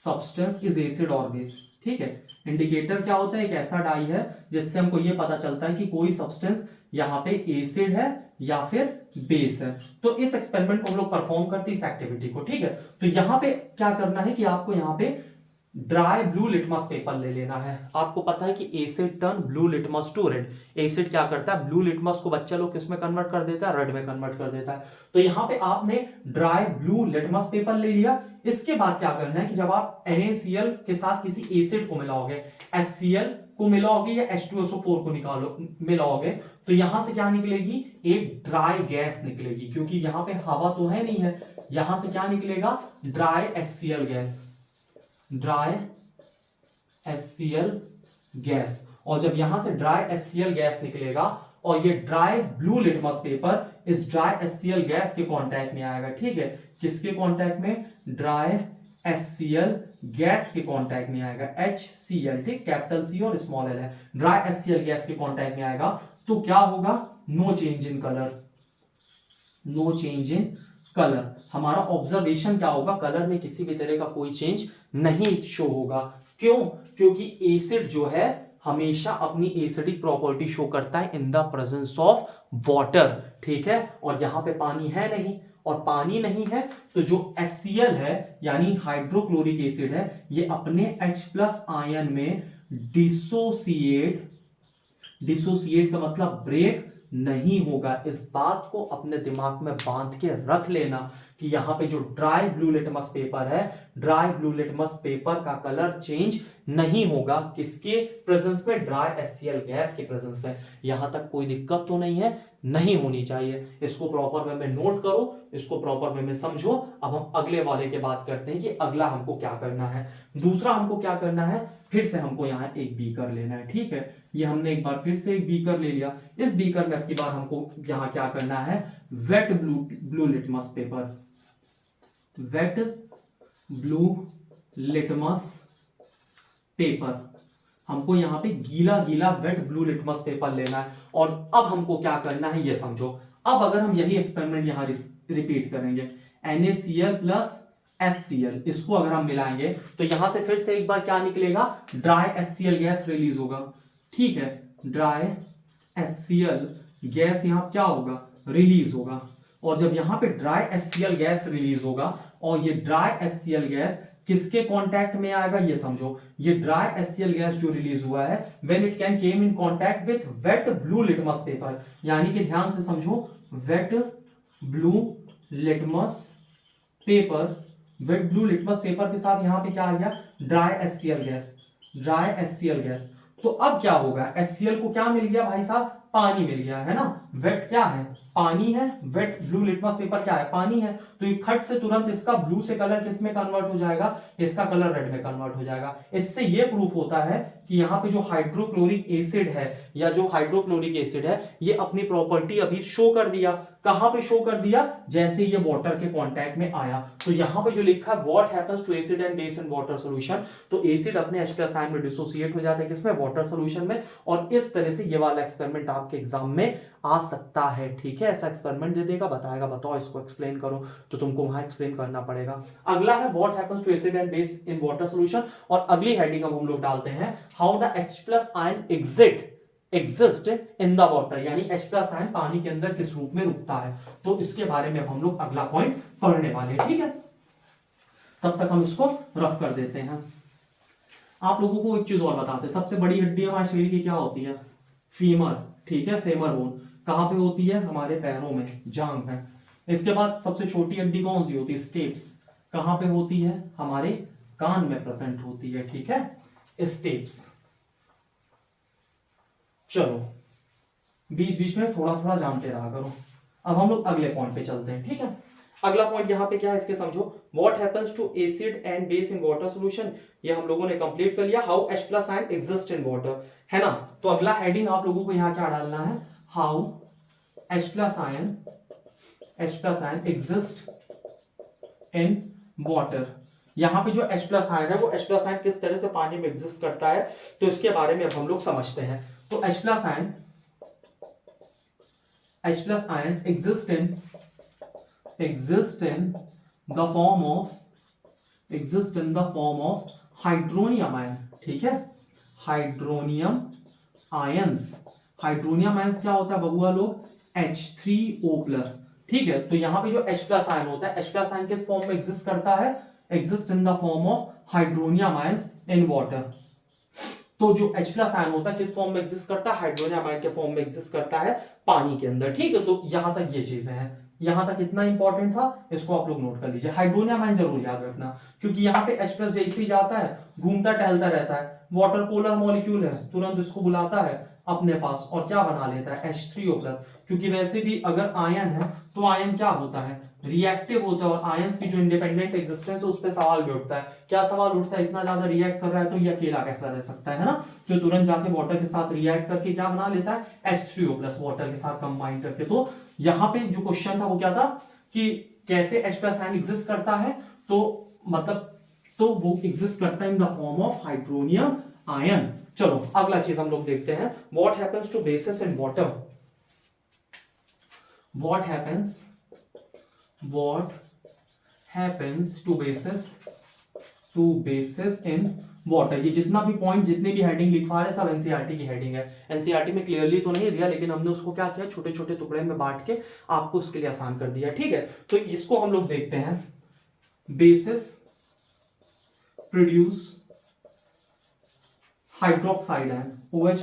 substance is acid और बेस, ठीक है। इंडिकेटर क्या होता है, एक ऐसा डाई है जिससे हमको ये पता चलता है कि कोई सब्सटेंस यहाँ पे एसिड है या फिर बेस है। तो इस एक्सपेरिमेंट को हम लोग परफॉर्म करते हैं इस एक्टिविटी को, ठीक है। तो यहाँ पे क्या करना है कि आपको यहाँ पे ड्राई ब्लू लिटमस पेपर ले लेना है। आपको पता है कि acid turn blue litmus to red. Acid क्या करता है, ब्लू लिटमस को बच्चा लोग किसमें कन्वर्ट कर देता है, रेड में कन्वर्ट कर देता है। तो यहाँ पे आपने ड्राई ब्लू लिटमस पेपर ले लिया। इसके बाद क्या करना है कि जब आप NaCl के साथ किसी एसिड को मिलाओगे, HCl को मिलाओगे या H2SO4 को मिलाओगे, तो यहां से क्या निकलेगी, एक ड्राई गैस निकलेगी, क्योंकि यहां पे हवा तो है नहीं है। यहां से क्या निकलेगा, dry HCl gas, dry HCl gas. और जब यहां से ड्राई HCl गैस निकलेगा और ये ड्राई ब्लू लिटमस पेपर इस ड्राई HCl गैस के कांटेक्ट में आएगा, ठीक है। किसके कांटेक्ट में, ड्राई HCl गैस के कांटेक्ट में आएगा, HCl, ठीक, कैपिटल C और स्मॉल l है। ड्राई HCl गैस के कांटेक्ट में आएगा तो क्या होगा, no change in colour, no change in colour. हमारा ऑब्जर्वेशन क्या होगा, कलर में किसी भी तरह का कोई चेंज नहीं शो होगा। क्यों, क्योंकि एसिड जो है हमेशा अपनी एसिडिक प्रॉपर्टी शो करता है in the presence of water, ठीक है। और यहां पे पानी है नहीं, और पानी नहीं है तो जो HCl है यानी हाइड्रोक्लोरिक एसिड है, ये अपने H+ आयन में डिसोसिएट का मतलब ब्रेक नहीं होगा। इस बात को अपने दिमाग में बांध के रख लेना कि यहां पे जो ड्राई ब्लू लिटमस पेपर है, ड्राई ब्लू लिटमस पेपर का कलर चेंज नहीं होगा। किसके प्रेजेंस में, ड्राई HCl गैस के प्रेजेंस में। यहां तक कोई दिक्कत तो नहीं है, नहीं होनी चाहिए। इसको प्रॉपर वे में नोट करो, इसको प्रॉपर वे में समझो। अब हम अगले वाले के बात करते हैं कि अगला हमको क्या करना है। दूसरा हमको क्या करना है, फिर से हमको यहाँ एक बीकर लेना है, ठीक है। ये हमने एक बार फिर से एक बीकर ले लिया। इस बीकर में अब की बार हमको यहाँ क्या करना है, wet blue litmus paper, wet blue litmus paper. हमको यहाँ पे गीला गीला वेट ब्लू लिटमस पेपर लेना है। और अब हमको क्या करना है ये समझो। अब अगर हम यही एक्सपेरिमेंट यहाँ रिपीट करेंगे, NaCl प्लस HCl, इसको अगर हम मिलाएंगे तो यहां से फिर से एक बार क्या निकलेगा, ड्राई HCl गैस रिलीज होगा, ठीक है। ड्राई HCl गैस यहां क्या होगा, रिलीज होगा। और जब यहां पे ड्राई HCl गैस रिलीज होगा और ये ड्राई HCl गैस किसके कांटेक्ट में आएगा ये समझो। ये ड्राई HCl गैस जो रिलीज हुआ है, when it can came in contact with wet blue litmus paper, यानी कि ध्यान से समझो, wet blue litmus paper, wet blue litmus paper के साथ यहां पे क्या आ गया, dry HCl gas, dry HCl gas. तो अब क्या होगा, HCl को क्या मिल गया भाई साहब, पानी मिल गया है ना। वेट क्या है, पानी है। वेट ब्लू लिटमस पेपर क्या है, पानी है। तो ये खट से तुरंत इसका ब्लू से कलर किस में कन्वर्ट हो जाएगा, इसका कलर रेड में कन्वर्ट हो जाएगा। इससे ये प्रूफ होता है कि यहाँ पे जो हाइड्रोक्लोरिक एसिड है या जो हाइड्रोक्लोरिक एसिड है, ये अपनी प्रॉपर्टी अभी शो कर दिया। कहां पे शो कर दिया, जैसे ये वाटर के कांटेक्ट में आया। तो यहां पे जो लिखा है, what happens to acid and base in water solution, तो एसिड अपने H+ आयन में डिसोसिएट हो जाता है, किसमें, वाटर सॉल्यूशन में। और इस तरह से ये वाला एक्सपेरिमेंट आपके एग्जाम में आ सकता है, ठीक है। ऐसा एक्सपेरिमेंट दे देगा, बताएगा बताओ इसको एक्सप्लेन करो, तो तुमको वहां एक्सप्लेन करना पड़ेगा। अगला है what happens to acid and base in water solution, और अगली हेडिंग अब हम लोग डालते हैं, how the H+ ion exist in the water, यानी H+ आयन पानी के अंदर किस रूप में रुकता है। तो इसके बारे में हम लोग अगला पॉइंट पढ़ने वाले हैं, ठीक है। तब तक हम इसको रफ कर देते हैं। आप लोगों को एक चीज और बताते हैं, सबसे बड़ी हड्डी हमारे शरीर की क्या होती है, फीमर, ठीक है, फेमर बोन। कहां पे होती है, हमारे पैरों में, जांघ में। इसके बाद सबसे छोटी हड्डी कौन सी होती है, स्टेप्स। कहां पे होती है, हमारे कान में प्रेजेंट होती है, ठीक है, स्टेप्स। चलो बीच बीच में थोड़ा थोड़ा जानते रहा करो। अब हम लोग अगले पॉइंट पे चलते हैं, ठीक है। अगला पॉइंट यहां पे क्या है, इसके समझो, what happens to acid and base in water solution, ये हम लोगों ने कंप्लीट कर लिया। How H+ ion exist in water, है ना। तो अगला हेडिंग आप लोगों को यहां क्या डालना है, how H+ ion exist in water. यहां पे जो H+ आयन है, वो H+ आयन किस तरह से पानी में एग्जिस्ट करता है, तो इसके बारे में अब हम लोग समझते हैं। तो H+ ion exist in the form of hydronium ion, ठीक है, हाइड्रोनियम आयंस। हाइड्रोनियम आयंस क्या होता है बबुआ लोग, H3O+। ठीक है, तो यहां पे जो H+ आयन होता है, H+ आयन किस फॉर्म में एग्जिस्ट करता है, exist in the form of hydronium ions in water. तो जो H+ आयन होता है किस फॉर्म में एग्जिस्ट करता है, हाइड्रोनियम आयन के फॉर्म में एग्जिस्ट करता है पानी के अंदर। ठीक है, तो यहां तक ये चीजें हैं, यहां तक इतना इंपॉर्टेंट था, इसको आप लोग नोट कर लीजिए। हाइड्रोनियम आयन जरूर याद रखना, क्योंकि यहाँ पे H+ जैसे ही जाता है घूमता टहलता रहता है, वाटर पोलर मॉलिक्यूल है, तुरंत इसको बुलाता है अपने पास और क्या बना लेता है, H3O+। क्योंकि वैसे भी अगर आयन है तो आयन क्या होता है, रिएक्टिव होता है, और आयंस की जो इंडिपेंडेंट एग्जिस्टेंस है उस पर सवाल भी उठता है। क्या सवाल उठता है, इतना ज्यादा रिएक्ट कर रहा है तो ये अकेला कैसा रह सकता है ना, तो तुरंत जाके वाटर के साथ रिएक्ट करके क्या बना लेता है, H3O+ वाटर के साथ कंबाइन करके। तो यहाँ पे जो क्वेश्चन था वो क्या था कि कैसे H+ आयन एग्जिस्ट करता है, तो मतलब तो वो एग्जिस्ट करता है in the form of hydronium ion. चलो अगला चीज हम लोग देखते हैं, what happens to bases in water. What happens to bases in water. ये जितना भी पॉइंट, जितने भी हेडिंग लिखवा रहे सब एनसीईआरटी की हेडिंग है। एनसीईआरटी में क्लियरली तो नहीं दिया, लेकिन हमने उसको क्या किया, छोटे छोटे टुकड़े में बांट के आपको उसके लिए आसान कर दिया। ठीक है, तो इसको हम लोग देखते हैं, basis produce hydroxide ion OH-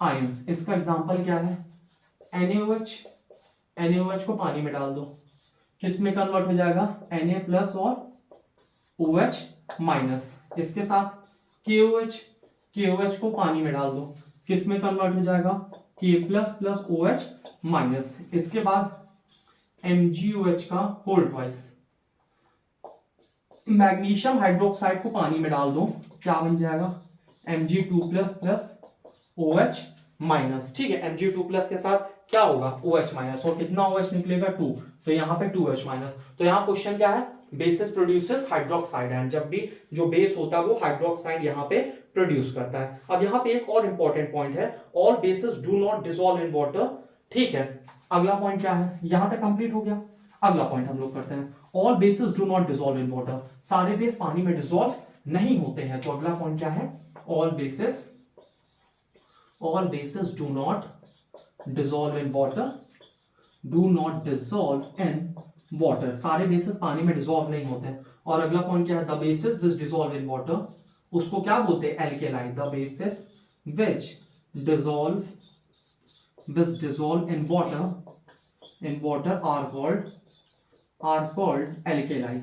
ions. इसका एग्जांपल क्या है, NaOH। NaOH को पानी में डाल दो, किस में कन्वर्ट हो जाएगा, Na+ और OH-। इसके साथ KOH को पानी में डाल दो, किस में कन्वर्ट हो जाएगा, K+ OH-। इसके बाद MgOH का होल ट्वाइस। मैग्नीशियम हाइड्रोक्साइड को पानी में डाल दो, क्या बन जाएगा, Mg2+ OH-। ठीक है, Mg2+ के साथ क्या होगा, OH-, और कितना OH निकलेगा, 2, तो यहाँ पे 2H-। तो यहाँ क्वेश्चन क्या है, बेसिस प्रोड्यूसेस हाइड्रोक्साइड आयन। जब भी जो बेस होता है वो हाइड्रोक्साइड यहाँ पे प्रोड्यूस करता है। अब यहाँ पे एक और इंपॉर्टेंट पॉइंट है, all basis do not dissolve in water. ठीक है, अगला पॉइंट क्या है, यहां तक कंप्लीट हो गया। अगला पॉइंट हम लोग करते हैं, all basis do not dissolve in water. सारे बेस पानी में डिसॉल्व नहीं होते हैं। तो अगला पॉइंट क्या है, all basis do not dissolve in water, do not dissolve in water. सारे बेसिस पानी में डिसॉल्व नहीं होते। और अगला पॉइंट क्या है, the bases which dissolve in water, उसको क्या बोलते हैं, alkali. The bases which dissolve in water are called alkali।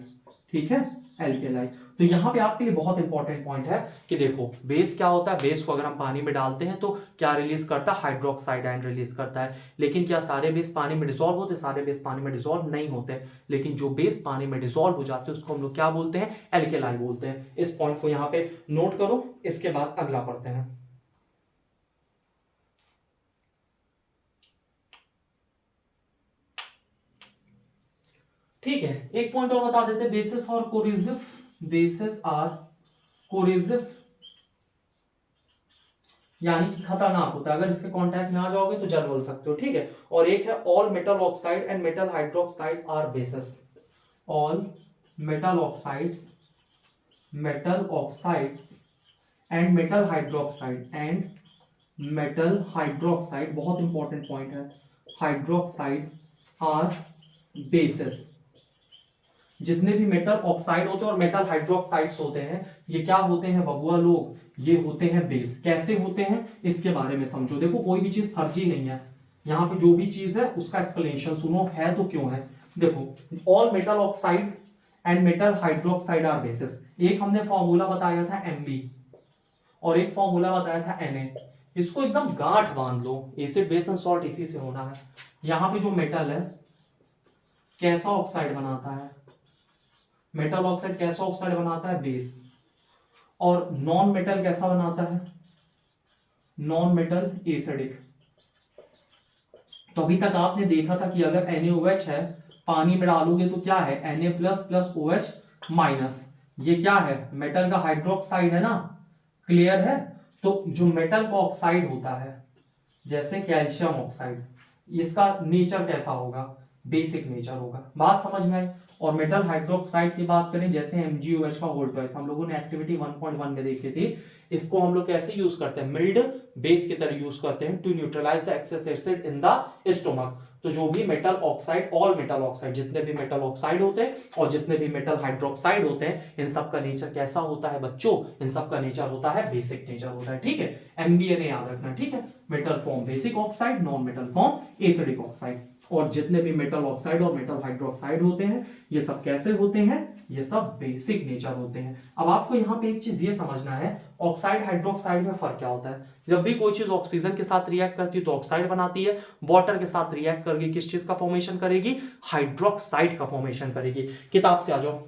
ठीक है, एल्केलाई। तो यहां पे आपके लिए बहुत इंपॉर्टेंट पॉइंट है कि देखो बेस क्या होता है, बेस को अगर हम पानी में डालते हैं तो क्या रिलीज करता है, हाइड्रोक्साइड आयन रिलीज करता है। लेकिन क्या सारे बेस पानी में डिसॉल्व होते, सारे बेस पानी में डिसॉल्व नहीं होते। लेकिन जो बेस पानी में डिसॉल्व हो जाते हैं उसको हम लोग क्या बोलते हैं, एल्केलाई बोलते हैं। इस पॉइंट को यहां पे नोट करो, इसके बाद अगला पढ़ते हैं। ठीक है, एक पॉइंट और बता देते, बेसिस और कोरिजिव। बेसिस आर कोरिजिव यानी कि खतरनाक होता है, अगर इसके कांटेक्ट में आ जाओगे तो जल बोल सकते हो। ठीक है, और एक है all metal oxide and metal hydroxide are bases. All metal oxides and metal hydroxide बहुत इंपॉर्टेंट पॉइंट है, हाइड्रोक्साइड आर बेसिस। जितने भी मेटल ऑक्साइड होते हैं और मेटल हाइड्रोक्साइड्स होते हैं, ये क्या होते हैं बबुआ लोग, ये होते हैं बेस। कैसे होते हैं इसके बारे में समझो। देखो कोई भी चीज फर्जी नहीं है, यहाँ पे जो भी चीज है उसका एक्सप्लेनेशन सुनो, है तो क्यों है। देखो all metal oxide and metal hydroxide are bases. एक हमने फॉर्मूला बताया था Mb और एक फॉर्मूला बताया था Na। इसको एकदम गांठ बांध लो, एसिड बेस एंड सॉल्ट इसी से होना है। यहाँ पे जो मेटल है कैसा ऑक्साइड बनाता है, मेटल ऑक्साइड कैसा ऑक्साइड बनाता है, बेस। और नॉन मेटल कैसा बनाता है, नॉन मेटल एसिडिक। तो अभी तक आपने देखा था कि अगर NaOH है, पानी में डालोगे तो क्या है, Na+ OH-। ये क्या है, मेटल का हाइड्रोक्साइड है ना, क्लियर है। तो जो मेटल का ऑक्साइड होता है जैसे कैल्शियम ऑक्साइड, इसका नेचर कैसा होगा, बेसिक नेचर होगा। बात समझ में आई। और मेटल हाइड्रोक्साइड की बात करें, जैसे MgOH का होल ट्वाइस हम लोगों ने एक्टिविटी 1.1 में देखी थी, इसको हम लोग कैसे यूज करते हैं, मिल्ड बेस की तरह यूज करते हैं to neutralise the excess acid in the stomach. तो जो भी metal oxide, all metal oxide, जितने भी मेटल ऑक्साइड होते हैं और जितने भी मेटल हाइड्रोक्साइड होते हैं, इन सब का नेचर कैसा होता है बच्चों, इन सब का नेचर होता है बेसिक नेचर होता है। ठीक है, MBA ने याद रखना। ठीक है, metal form basic oxide, non metal form acidic oxide. और जितने भी मेटल ऑक्साइड और मेटल हाइड्रोक्साइड होते हैं, ये सब कैसे होते हैं, ये सब बेसिक नेचर होते हैं। अब आपको यहाँ पे एक चीज ये समझना है, ऑक्साइड हाइड्रोक्साइड में फर्क क्या होता है। जब भी कोई चीज ऑक्सीजन के साथ रिएक्ट करती है तो ऑक्साइड बनाती है, वाटर के साथ रिएक्ट करके किस चीज का फॉर्मेशन करेगी, हाइड्रोक्साइड का फॉर्मेशन करेगी। किताब से आ जाओ,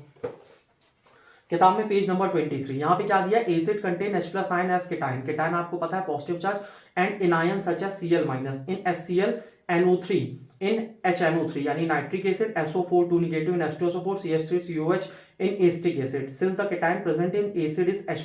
किताब में पेज नंबर 23, यहाँ पे क्या दिया, acid contain H+ ion as cation. Cation आपको पता है positive charge, and anion such as Cl- in HCl NO3 in HNO3 यानी nitric acid, SO4 2 negative in H2SO4 CH3 COH in acetic acid. Since the cation present in acid is H+,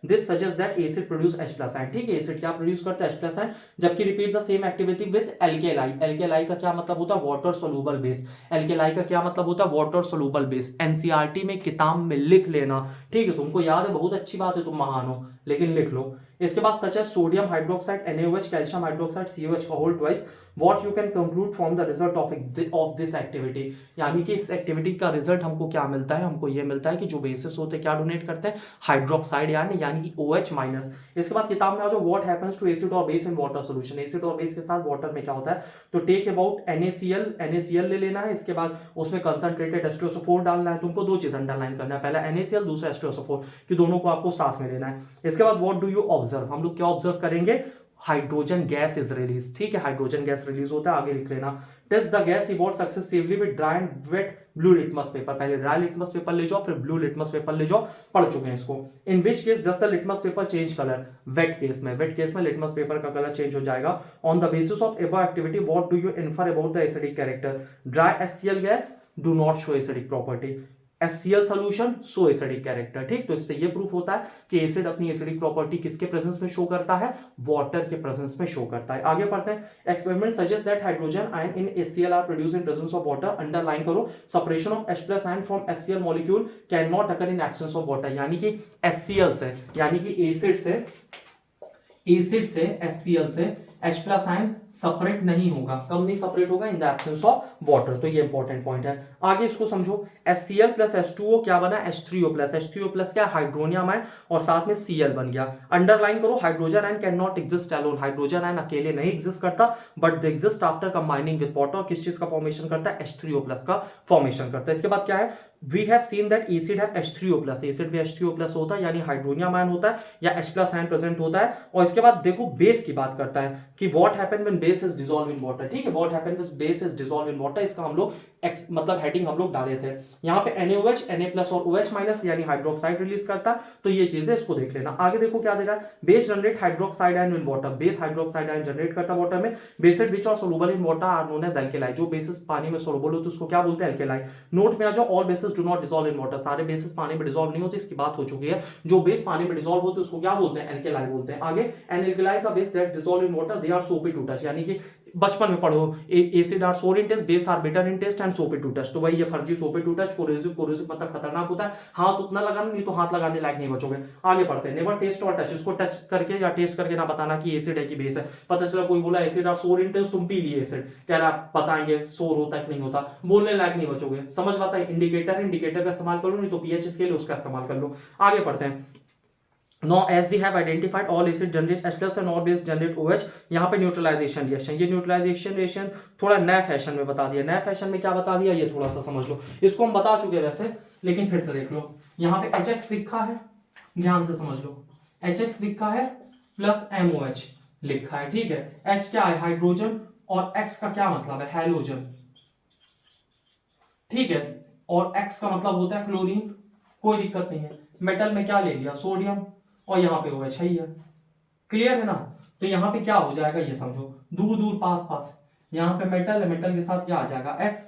this suggests that acid produce H+ ion. ठीक है, acid क्या produce करता है, H+ ion। जबकि repeat the same activity with alkali. Alkali का क्या मतलब होता है, वाटर सोलूबल बेस। एल्केलाई का क्या मतलब होता है, वाटर सोलूबल बेस। एनसीईआरटी में किताब में लिख लेना। ठीक है, तुमको याद है, बहुत अच्छी बात है, तुम महान हो, लेकिन लिख लो। इसके बाद सच है sodium hydroxide NaOH, calcium hydroxide COH का whole twice. What you can conclude from the result of this activity, यानी कि इस एक्टिविटी का रिजल्ट हमको क्या मिलता है, हमको ये मिलता है कि जो बेसिस होते हैं क्या डोनेट करते हैं, हाइड्रोक्साइड यानी कि OH-। इसके बाद किताब में आ जाओ, व्हाट हैपेंस टू एसिड और base in water solution. Acid और बेस के साथ वाटर में क्या होता है, तो टेक अबाउट NaCl ले लेना है। इसके बाद उसमें कंसंट्रेटेड H2SO4 डालना है। तुमको दो चीज अंडरलाइन करना है, पहला NaCl, दूसरा H2SO4, कि दोनों को आपको साथ में लेना है। इसके बाद व्हाट डू यू ऑब्जर्व, हम लोग क्या ऑब्जर्व करेंगे, हाइड्रोजन गैस इज रिलीज। ठीक है, हाइड्रोजन गैस रिलीज होता है, आगे लिख लेना। Test the gas evolve successively with dry and wet blue litmus paper. पहले ड्राई लिटमस पेपर ले जाओ, फिर ब्लू लिटमस पेपर ले जाओ, पढ़ चुके हैं इसको। In which case does the litmus paper change colour, wet case में। वेट केस में लिटमस पेपर का कलर चेंज हो जाएगा। On the basis of above activity what do you infer about the acidic character, dry HCl gas do not show acidic property, HCl solution so acidic character. ठीक, तो इससे ये proof होता है कि एसिड अपनी एसिडिक प्रॉपर्टी किसके presence में शो करता है, वाटर के प्रेजेंस में शो करता है। आगे पढ़ते हैं, experiment suggest that hydrogen ion in HCl are produced in presence of water. Underline करो, separation of H+ ion from HCl molecule can not occur in absence of water. यानी कि HCl से, यानी कि एसिड से HCl से H+ ion separate नहीं होगा। कब नहीं सेपरेट होगा, in the absence of water. तो ये इंपॉर्टेंट पॉइंट है। आगे इसको समझो, HCl प्लस H2O क्या बना, H3O प्लस। H3O प्लस क्या, हाइड्रोनियम आयन, और साथ में Cl बन गया। अंडरलाइन करो, hydrogen ion can not exist alone. Hydrogen ion अकेले नहीं एग्जिस्ट करता, but they exist after combining with water. किस चीज का फॉर्मेशन करता है, H3O प्लस का फॉर्मेशन करता है। इसके बाद क्या है, we have seen that acid है H3O प्लस। एसिड में H3O प्लस होता है, यानी हाइड्रोनियम आयन होता है या H+ आयन प्रेजेंट होता है। और इसके बाद देखो बेस की बात करता है कि what happen when base is dissolve in water. ठीक है, what happen when base is dissolve in water, इसका हम लोग मतलब हेडिंग हम लोग डाले थे। यहाँ पे NaOH, Na+ और OH- यानी हाइड्रोक्साइड रिलीज करता है। तो ये चीजें इसको देख लेना। आगे देखो क्या दे रहा है, base generate hydroxide ion in water. Base hydroxide ion generate करता है वाटर में। Bases which are soluble in water are known as alkali. जो बेसिस पानी में सोलुबल होते हैं उसको क्या बोलते हैं, एल्केलाई। नोट में आ जाओ, all basis do not dissolve in water. सारे बेसिस पानी में डिसॉल्व नहीं होते, इसकी बात हो चुकी है। जो बेस पानी में डिसॉल्व होते हैं उसको क्या बोलते हैं, एल्केलाई बोलते हैं। आगे an alkali is a base that dissolve in water, they are soapy to touch. यानी कि बचपन में पढ़ो, acid are sour in taste, base are bitter in taste and soapy to touch. तो भाई ये फर्जी, सोपी टू टच, कोरेसिव मतलब खतरनाक होता है। हाथ उतना लगाना, नहीं तो हाथ लगाने लायक नहीं बचोगे। आगे बढ़ते हैं, नेवर टेस्ट और टच। इसको टच करके या टेस्ट करके ना बताना कि एसिड है कि बेस है। पता चला कोई बोला acid are sour in test, तुम पी लिए एसिड, कह रहा बताएंगे सोर होता है कि नहीं होता, बोलने लायक नहीं बचोगे। समझ बात है, इंडिकेटर का इस्तेमाल कर लो, नहीं तो पीएच स्केल उसका इस्तेमाल कर लो। आगे बढ़ते हैं। Now as we have identified all acid generate H+ and all base generate OH। यहाँ पे न्यूट्रलाइजेशन रिएक्शन, ये न्यूट्रलाइजेशन रिएक्शन थोड़ा नए फैशन में बता दिया। नए फैशन में क्या बता दिया, ये थोड़ा सा समझ लो। इसको हम बता चुके वैसे, लेकिन फिर से देख लो। यहाँ पे HX लिखा है, ध्यान से समझ लो। HX लिखा है प्लस MOH लिखा है। ठीक है, H क्या है, हाइड्रोजन, और X का क्या मतलब है, हैलोजन। ठीक है, और X का मतलब होता है क्लोरीन। कोई दिक्कत नहीं है। मेटल में क्या ले लिया, सोडियम, और यहाँ पे OH है। क्लियर है ना। तो यहाँ पे क्या हो जाएगा ये समझो, दूर दूर पास पास। यहाँ पे मेटल है, मेटल के साथ क्या आ जाएगा, X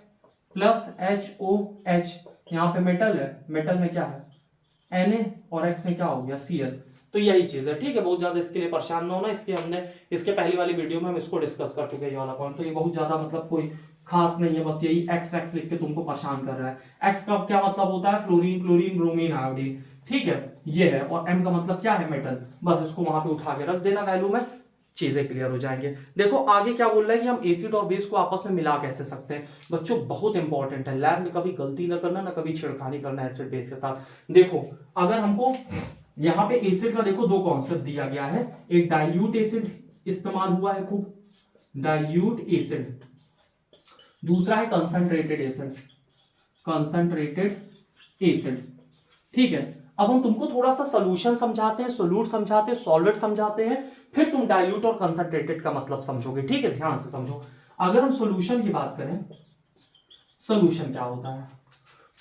प्लस HOH। यहाँ पे मेटल है, मेटल में क्या है Na, और X में क्या हो गया Cl। तो यही चीज है। ठीक है, बहुत ज्यादा इसके लिए परेशान ना होना। इसके हमने इसके पहली वाली वीडियो में हम इसको डिस्कस कर चुके हैं, ये वाला पॉइंट। तो ये बहुत ज्यादा मतलब कोई खास नहीं है, बस यही एक्स एक्स लिख के तुमको परेशान कर रहा है। एक्स का क्या मतलब होता है, फ्लोरीन, क्लोरीन, ब्रोमीन, आयोडीन, ठीक है ये है। और एम का मतलब क्या है, मेटल। बस इसको वहां पे उठा के रख देना वैल्यू में, चीजें क्लियर हो जाएंगे। देखो आगे क्या बोल रहा है कि हम एसिड और बेस को आपस में मिला कैसे सकते हैं। बच्चों बहुत इंपॉर्टेंट है, लैब में कभी गलती ना करना, ना कभी छेड़खानी करना एसिड बेस के साथ। देखो अगर हमको यहाँ पे एसिड का देखो दो कॉन्सेप्ट दिया गया है, एक डाइल्यूट एसिड इस्तेमाल हुआ है खूब, डाइल्यूट एसिड, दूसरा है कंसंट्रेटेड एसिड, कंसंट्रेटेड एसिड, ठीक है। अब हम तुमको थोड़ा सा सोल्यूशन समझाते हैं, सोल्यूट समझाते हैं, सॉल्वेंट समझाते हैं, फिर तुम डाइल्यूट और कंसंट्रेटेड का मतलब समझोगे, ठीक है, ध्यान से समझो। अगर हम सोल्यूशन की बात करें, सोल्यूशन क्या होता है,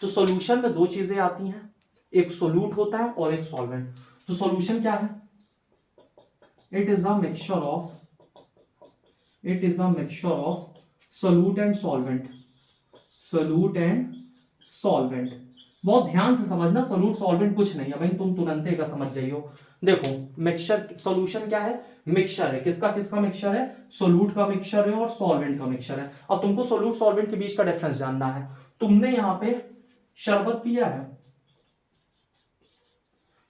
तो सोल्यूशन में दो चीजें आती हैं, एक सोल्यूट होता है और एक सॉल्वेंट। तो सोल्यूशन क्या है, it is a mixture of, it is a mixture of solute and solvent, solute and solvent. बहुत ध्यान से समझना, सोल्यूट सॉल्वेंट कुछ नहीं है भाई, तुम तुरंत का समझ जाइयो। देखो मिक्सचर, सॉल्यूशन क्या है, मिक्सचर है, किसका किसका मिक्सचर है, सोल्यूट का मिक्सचर है और सॉल्वेंट का मिक्सचर है। अब तुमको सोल्यूट सॉल्वेंट के बीच का डिफरेंस जानना है। तुमने यहां पे शरबत पिया है,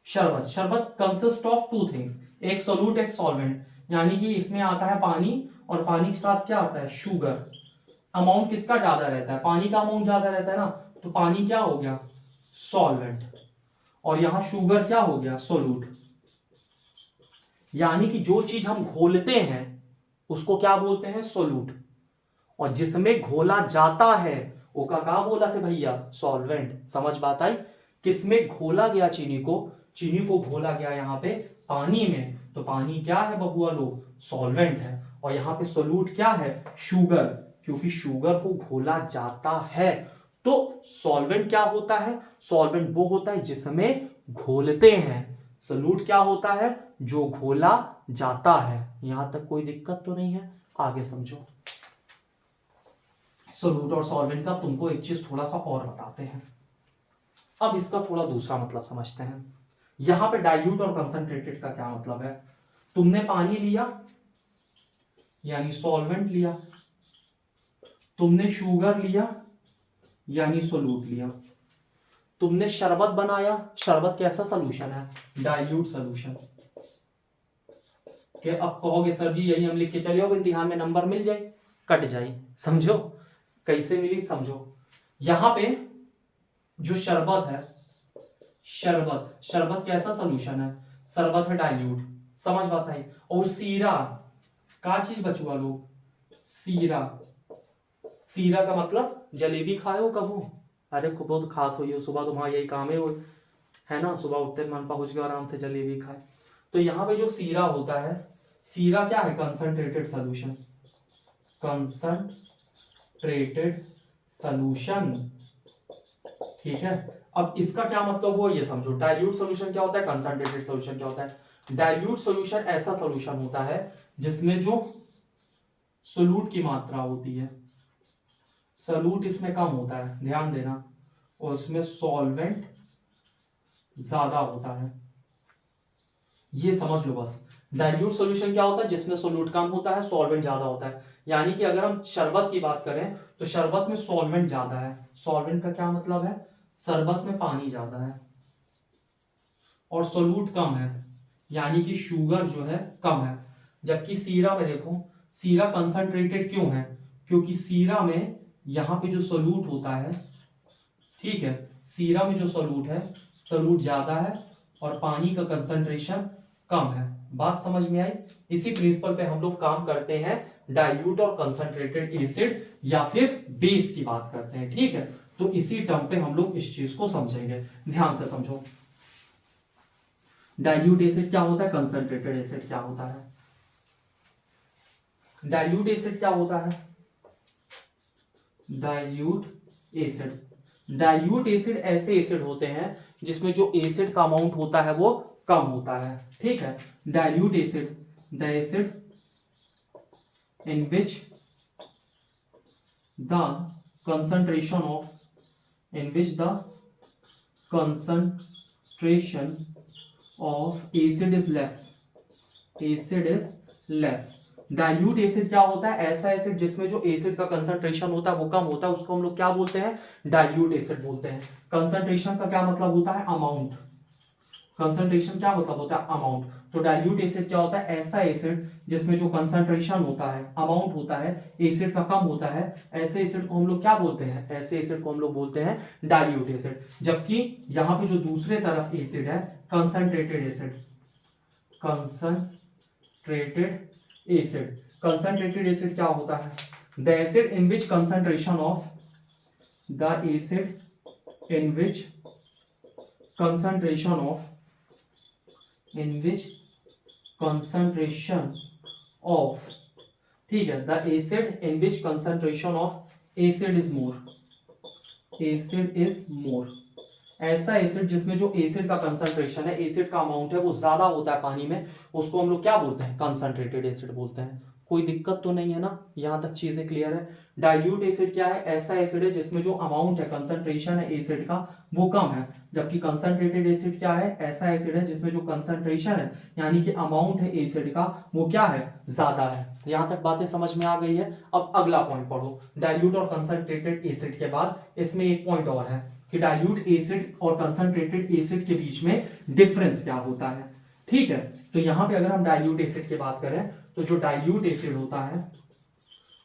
शरबत, शरबत कंसिस्ट ऑफ टू थिंग्स, एक सोल्यूट एक सॉल्वेंट, यानी कि इसमें आता है पानी और पानी के साथ क्या आता है, शुगर। अमाउंट किसका ज्यादा रहता है, पानी का अमाउंट ज्यादा रहता है ना, तो पानी क्या हो गया, सॉल्वेंट, और यहां शुगर क्या हो गया, सोल्यूट। यानी कि जो चीज हम घोलते हैं उसको क्या बोलते हैं, सोल्यूट, और जिसमें घोला जाता है ओका क्या बोला थे भैया, सॉल्वेंट। समझ बात आई, किसमें घोला गया, चीनी को, चीनी को घोला गया यहां पे पानी में, तो पानी क्या है बबुआ लोग, सॉल्वेंट है। और यहां पे सोल्यूट क्या है, शुगर, क्योंकि शुगर को घोला जाता है। तो सॉल्वेंट क्या होता है, सॉल्वेंट वो होता है जिसमें घोलते हैं, सोल्यूट क्या होता है, जो घोला जाता है। यहां तक कोई दिक्कत तो नहीं है, आगे समझो। सोल्यूट और सॉल्वेंट का तुमको एक चीज थोड़ा सा और बताते हैं। अब इसका थोड़ा दूसरा मतलब समझते हैं। यहां पे डाइल्यूट और कंसंट्रेटेड का क्या मतलब है, तुमने पानी लिया यानी सॉल्वेंट लिया, तुमने शुगर लिया यानी सोल्यूट लिया, तुमने शरबत बनाया, शरबत कैसा सोल्यूशन है, डाइल्यूट सोल्यूशन। कि अब कहोगे सर जी यही हम लिख के चले, इम्तिहान में नंबर मिल जाए, कट जाए, समझो कैसे मिली, समझो। यहां पे जो शरबत है, शरबत, शरबत कैसा सोल्यूशन है, शरबत है डाइल्यूट, समझ बात आई। और सीरा का चीज बचुआ लोग, सीरा, सीरा का मतलब जलेबी खाए हो कबू, अरे खूब बहुत खात हो, सुबह तुम्हारा यही काम है ना, सुबह उठते मन पहुंच गया आराम से जलेबी खाए। तो यहां पे जो सीरा होता है, सीरा क्या है, कंसंट्रेटेड सोल्यूशन, कंसंट्रेटेड सोल्यूशन, ठीक है। अब इसका क्या मतलब हुआ ये समझो, डाइल्यूट सॉल्यूशन क्या होता है, कंसंट्रेटेड सॉल्यूशन क्या होता है। डाइल्यूट सॉल्यूशन ऐसा सॉल्यूशन होता है जिसमें जो सोल्यूट की मात्रा होती है, सोल्यूट इसमें कम होता है, ध्यान देना, और इसमें सॉल्वेंट ज्यादा होता है, ये समझ लो बस। डाइल्यूट सॉल्यूशन क्या होता है, जिसमें सोल्यूट कम होता है, सॉल्वेंट ज्यादा होता है। यानी कि अगर हम शरबत की बात करें तो शरबत में सॉल्वेंट ज्यादा है, सॉल्वेंट का क्या मतलब है, शरबत में पानी ज्यादा है, और सोल्यूट कम है, यानी कि शुगर जो है कम है। जबकि सीरा में देखो, सीरा कंसंट्रेटेड क्यों है, क्योंकि सीरा में यहां पे जो सोल्यूट होता है, ठीक है, सीरा में जो सोल्यूट है, सोल्यूट ज्यादा है और पानी का कंसंट्रेशन कम है। बात समझ में आई। इसी प्रिंसिपल पे हम लोग काम करते हैं, डाइल्यूट और कंसंट्रेटेड एसिड या फिर बेस की बात करते हैं, ठीक है। तो इसी टर्म पे हम लोग इस चीज को समझेंगे, ध्यान से समझो। डाइल्यूट एसिड क्या होता है, कंसंट्रेटेड एसिड क्या होता है। डाइल्यूट एसिड क्या होता है, डाइल्यूट एसिड, डाइल्यूट एसिड ऐसे एसिड होते हैं जिसमें जो एसिड का अमाउंट होता है वो कम होता है, ठीक है। Dilute acid, the acid in which the concentration of, in which the concentration of acid is less, acid is less, dilute acid क्या होता है? ऐसा एसिड जिसमें जो एसिड का कंसंट्रेशन होता है वो कम होता है, उसको हम लोग क्या बोलते हैं? डाइल्यूट एसिड बोलते हैं। कंसंट्रेशन का क्या मतलब होता है? अमाउंट। कंसंट्रेशन क्या मतलब होता है? अमाउंट। तो डाइल्यूट एसिड क्या होता है? ऐसा एसिड जिसमें जो कंसंट्रेशन होता है, अमाउंट होता है एसिड का कम होता है, ऐसे एसिड को हम लोग क्या बोलते हैं? ऐसे एसिड को हम लोग बोलते हैं डाइल्यूट एसिड। जबकि यहां पे जो दूसरे तरफ एसिड है, concentrated acid, concentrated acid, concentrated acid क्या होता है? The acid in which concentration of the acid in which concentration of in which concentration of, ठीक है, the acid in which concentration of acid is more, acid is more, ऐसा acid जिसमें जो acid का concentration है, acid का amount है वो ज्यादा होता है पानी में, उसको हम लोग क्या बोलते हैं? कंसंट्रेटेड एसिड बोलते हैं। कोई दिक्कत तो नहीं है ना? यहां तक चीजें क्लियर है। डाइल्यूट एसिड क्या है? ऐसा एसिड है जिसमें जो अमाउंट है, कंसंट्रेशन है एसिड का वो कम है। जबकि कंसंट्रेटेड एसिड क्या है? ऐसा एसिड है जिसमें जो कंसंट्रेशन है यानी कि अमाउंट है एसिड का वो क्या है? ज्यादा है। यहां तक बातें समझ में आ गई है? अब अगला पॉइंट पढ़ो। डाइल्यूट और कंसंट्रेटेड एसिड के बाद इसमें एक पॉइंट और है कि डाइल्यूट एसिड और कंसंट्रेटेड एसिड के बीच में डिफरेंस क्या होता है। ठीक है, तो यहां पे अगर हम डाइल्यूट एसिड की बात करें तो जो डाइल्यूट एसिड होता है,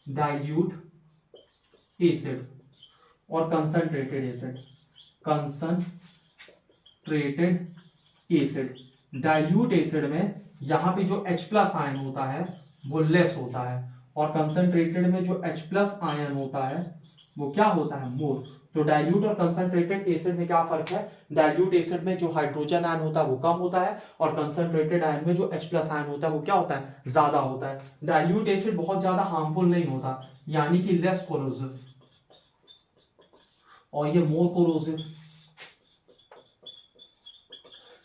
डाइल्यूट एसिड और concentrated acid, concentrated acid, dilute acid में यहां पे जो H प्लस आयन होता है वो लेस होता है और कंसंट्रेटेड में जो H प्लस आयन होता है वो क्या होता है? मोर। तो डाइल्यूट और कंसंट्रेटेड एसिड में क्या फर्क है? डाइल्यूट एसिड में जो हाइड्रोजन आयन होता है वो कम होता है और कंसंट्रेटेड आयन में जो H प्लस आयन होता है वो क्या होता है? ज्यादा होता है। डाइल्यूट एसिड बहुत ज्यादा हार्मफुल नहीं होता, यानी कि लेस कोरोसिव, और ये मोर कोरोसिव।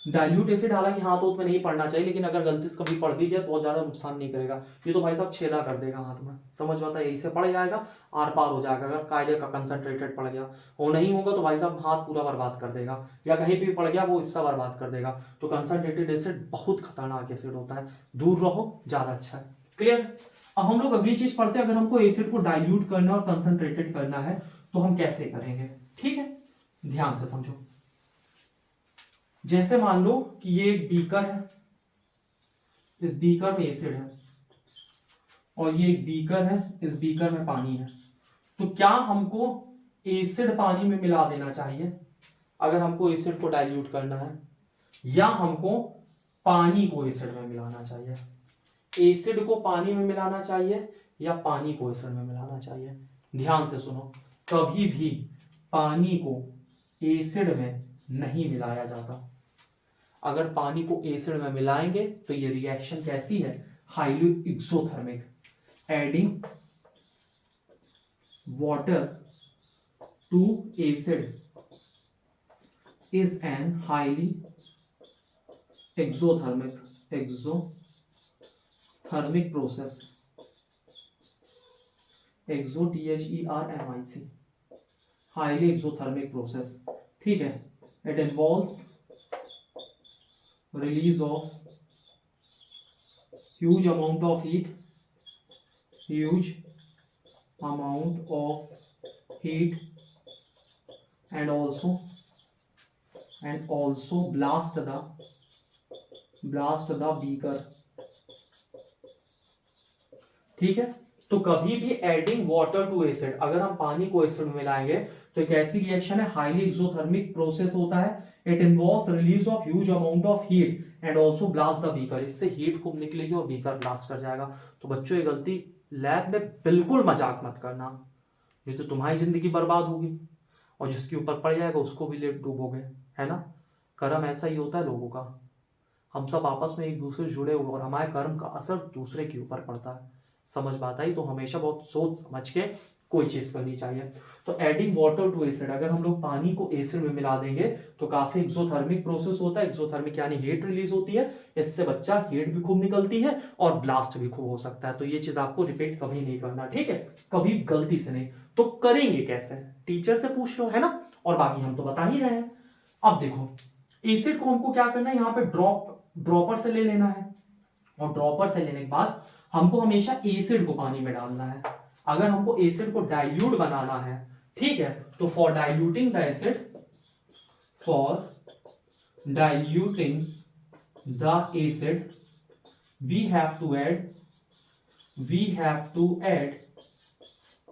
डाइल्यूट एसिड हालांकि हाथ में नहीं पड़ना चाहिए, लेकिन अगर गलती से कभी पड़ भी गया तो बहुत ज्यादा नुकसान नहीं करेगा। ये तो भाई साहब छेदा कर देगा हाथ में, समझ में आता है? यही से पड़ जाएगा, आर पार हो जाएगा। अगर कायदे का कंसंट्रेटेड पड़ गया, वो नहीं होगा तो भाई साहब हाथ पूरा बर्बाद कर देगा, या कहीं भी पड़ गया वो हिस्सा बर्बाद कर देगा। तो कंसंट्रेटेड एसिड बहुत खतरनाक एसिड होता है, दूर रहो, ज्यादा अच्छा है। क्लियर? अब हम लोग अगली चीज पढ़ते हैं। अगर हमको एसिड को डाइल्यूट करना और कंसंट्रेटेड करना है तो हम कैसे करेंगे? ठीक है, ध्यान से समझो। जैसे मान लो कि ये एक बीकर है, इस बीकर में एसिड है, और ये एक बीकर है, इस बीकर में पानी है। तो क्या हमको एसिड पानी में मिला देना चाहिए अगर हमको एसिड को डाइल्यूट करना है, या हमको पानी को एसिड में मिलाना चाहिए? एसिड को पानी में मिलाना चाहिए या पानी को एसिड में मिलाना चाहिए? ध्यान से सुनो, कभी भी पानी को एसिड में नहीं मिलाया जाता। अगर पानी को एसिड में मिलाएंगे तो ये रिएक्शन कैसी है? Highly exothermic. Adding water to acid is an highly exothermic process. Exo THERMIC, highly exothermic process. ठीक है, it involves release of huge amount of heat and also blast the beaker। ठीक है, तो कभी भी एडिंग वाटर टू एसिड, अगर हम पानी को एसिड में मिलाएंगे तो एक ऐसी रिएक्शन है, हाईली एक्सोथर्मिक प्रोसेस होता है। It involves release of huge amount of heat and also blast the beaker. इससे हीट खूब निकलेगी और बीकर ब्लास्ट कर जाएगा। तो बच्चों ये गलती लैब में बिल्कुल मजाक मत करना, ये तो तुम्हारी जिंदगी बर्बाद होगी और जिसके ऊपर पड़ जाएगा उसको भी लेट डूबोगे, है ना? कर्म ऐसा ही होता है लोगों का, हम सब आपस में एक दूसरे से जुड़े हुए और हमारे कर्म का असर दूसरे के ऊपर पड़ता है। समझ बात आई? तो हमेशा बहुत सोच समझ के कोई चीज करनी चाहिए। तो एडिंग वाटर टू एसिड, अगर हम लोग पानी को एसिड में मिला देंगे तो काफी एक्सोथर्मिक प्रोसेस होता है। एक्सोथर्मिक यानी हीट रिलीज होती है, इससे बच्चा हीट भी खूब निकलती है और ब्लास्ट भी खूब हो सकता है। तो ये चीज आपको रिपीट कभी नहीं करना, ठीक है? कभी गलती से नहीं। तो करेंगे कैसे? टीचर से पूछ लो, है ना? और बाकी हम तो बता ही रहे हैं। अब देखो, एसिड को हमको क्या करना है, यहाँ पे ड्रॉपर से ले लेना है, और ड्रॉपर से लेने के बाद हमको हमेशा एसिड को पानी में डालना है। अगर हमको एसिड को डाइल्यूट बनाना है, ठीक है, तो for diluting the acid, for diluting the acid we have to add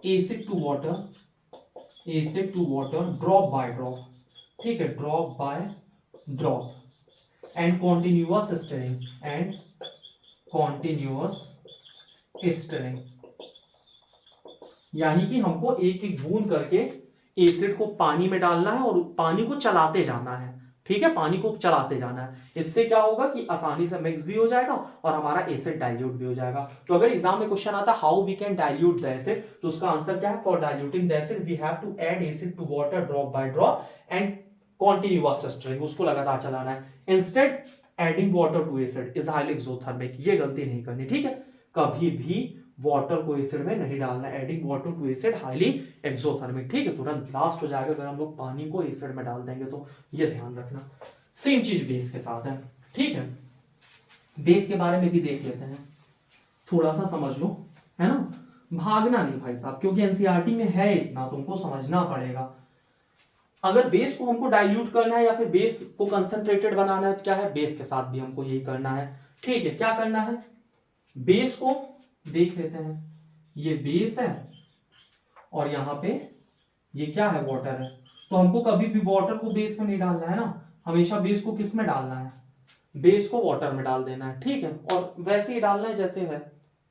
acid to water drop by drop, ठीक है, drop by drop and continuous stirring, यानी कि हमको एक एक बूंद करके एसिड को पानी में डालना है और पानी को चलाते जाना है, ठीक है, पानी को चलाते जाना है। इससे क्या होगा कि आसानी से मिक्स भी हो जाएगा और हमारा एसिड डाइल्यूट भी हो जाएगा। तो अगर एग्जाम में क्वेश्चन आता how we can dilute the acid, तो उसका आंसर क्या है, for diluting the acid we have to add acid to water drop by drop and continuous stirring, उसको लगातार चलाना है। Instead adding water to acid is highly exothermic, ये गलती नहीं करनी, ठीक है, कभी भी वाटर को एसिड में नहीं डालना। Adding water to acid highly exothermic, ठीक है, तुरंत ब्लास्ट हो जाएगा अगर हम लोग पानी को एसिड में डाल देंगे, तो ये ध्यान रखना। सेम चीज बेस के साथ है, ठीक है, बेस के बारे में भी देख लेते हैं, थोड़ा सा समझ लो, है ना, भागना नहीं भाई साहब, क्योंकि एनसीईआरटी में है इतना, तुमको समझना पड़ेगा। अगर बेस को हमको डाइल्यूट करना है या फिर बेस को कंसंट्रेटेड बनाना है, तो क्या है, बेस के साथ भी हमको यही करना है, ठीक है। क्या करना है, बेस को देख लेते हैं, ये बेस है और यहां पे ये क्या है, वाटर है, तो हमको कभी भी वाटर को बेस में नहीं डालना है ना, हमेशा बेस को किस में डालना है, बेस को वाटर में डाल देना है, ठीक है, और वैसे ही डालना है जैसे है,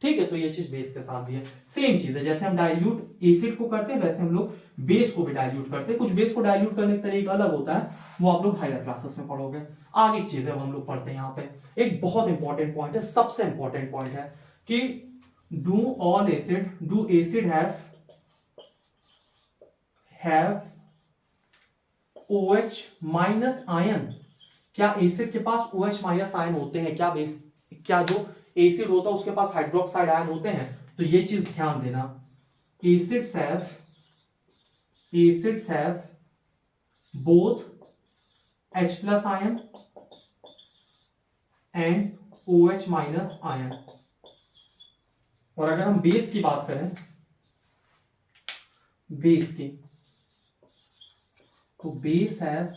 ठीक है। तो ये चीज बेस के साथ भी है, सेम चीज है, जैसे हम डाइल्यूट एसिड को करते हैं वैसे हम लोग बेस को भी डाइल्यूट करते हैं। कुछ बेस को डाइल्यूट करने का तरीका अलग होता है, वो आप लोग हायर क्लासेस में पढ़ोगे। आगे एक चीज है वो हम लोग पढ़ते हैं, यहाँ पे एक बहुत इंपॉर्टेंट पॉइंट है, सबसे इंपॉर्टेंट पॉइंट है कि do acid have OH minus ion, क्या एसिड के पास OH माइनस आयन होते हैं, क्या जो एसिड होता है उसके पास हाइड्रोक्साइड आयन होते हैं, तो ये चीज ध्यान देना, acids have both H plus ion and OH minus ion. और अगर हम बेस की बात करें, बेस की, तो base have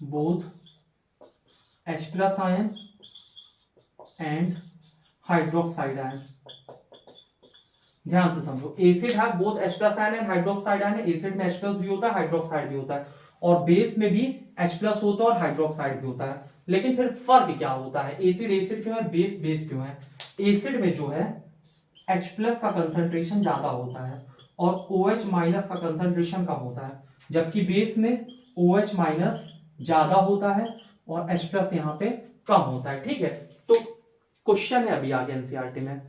both H plus ion and hydroxide ion. ध्यान से समझो, acid have both H plus ion and hydroxide ion, acid में H प्लस भी होता है, हाइड्रोक्साइड भी होता है, और बेस में भी H प्लस होता है और हाइड्रोक्साइड भी होता है। लेकिन फिर फर्क क्या होता है, एसिड क्यों है, बेस क्यों है। एसिड में जो है H प्लस का कंसंट्रेशन ज्यादा होता है और OH माइनस का कंसंट्रेशन कम होता है, जबकि बेस में OH माइनस ज्यादा होता है और H प्लस यहाँ पे कम होता है, ठीक है। तो क्वेश्चन है अभी आगे एनसीईआरटी में,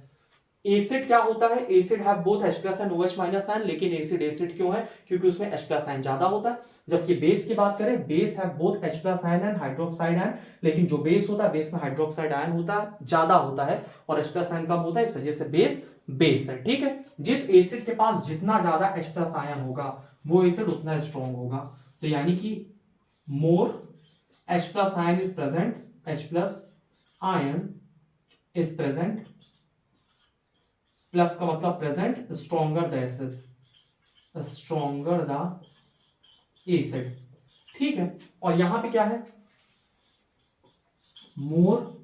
एसिड क्या होता है, acid have both H plus and OH minus ion, लेकिन एसिड क्यों है, क्योंकि उसमें H प्लस आयन ज्यादा होता है। जबकि बेस की बात करें, base have both H plus ion and hydroxide ion, लेकिन जो बेस होता है, बेस में हाइड्रोक्साइड आयन होता है, ज्यादा होता है और H प्लस आयन कम होता है, इस वजह से बेस है, ठीक है। जिस एसिड के पास जितना ज्यादा H प्लस आयन होगा वो एसिड उतना स्ट्रॉन्ग होगा, तो यानी कि मोर H plus ion is present, H plus ion is present, plus का मतलब प्रेजेंट, स्ट्रॉन्गर द एसिड, ठीक है। और यहां पे क्या है, more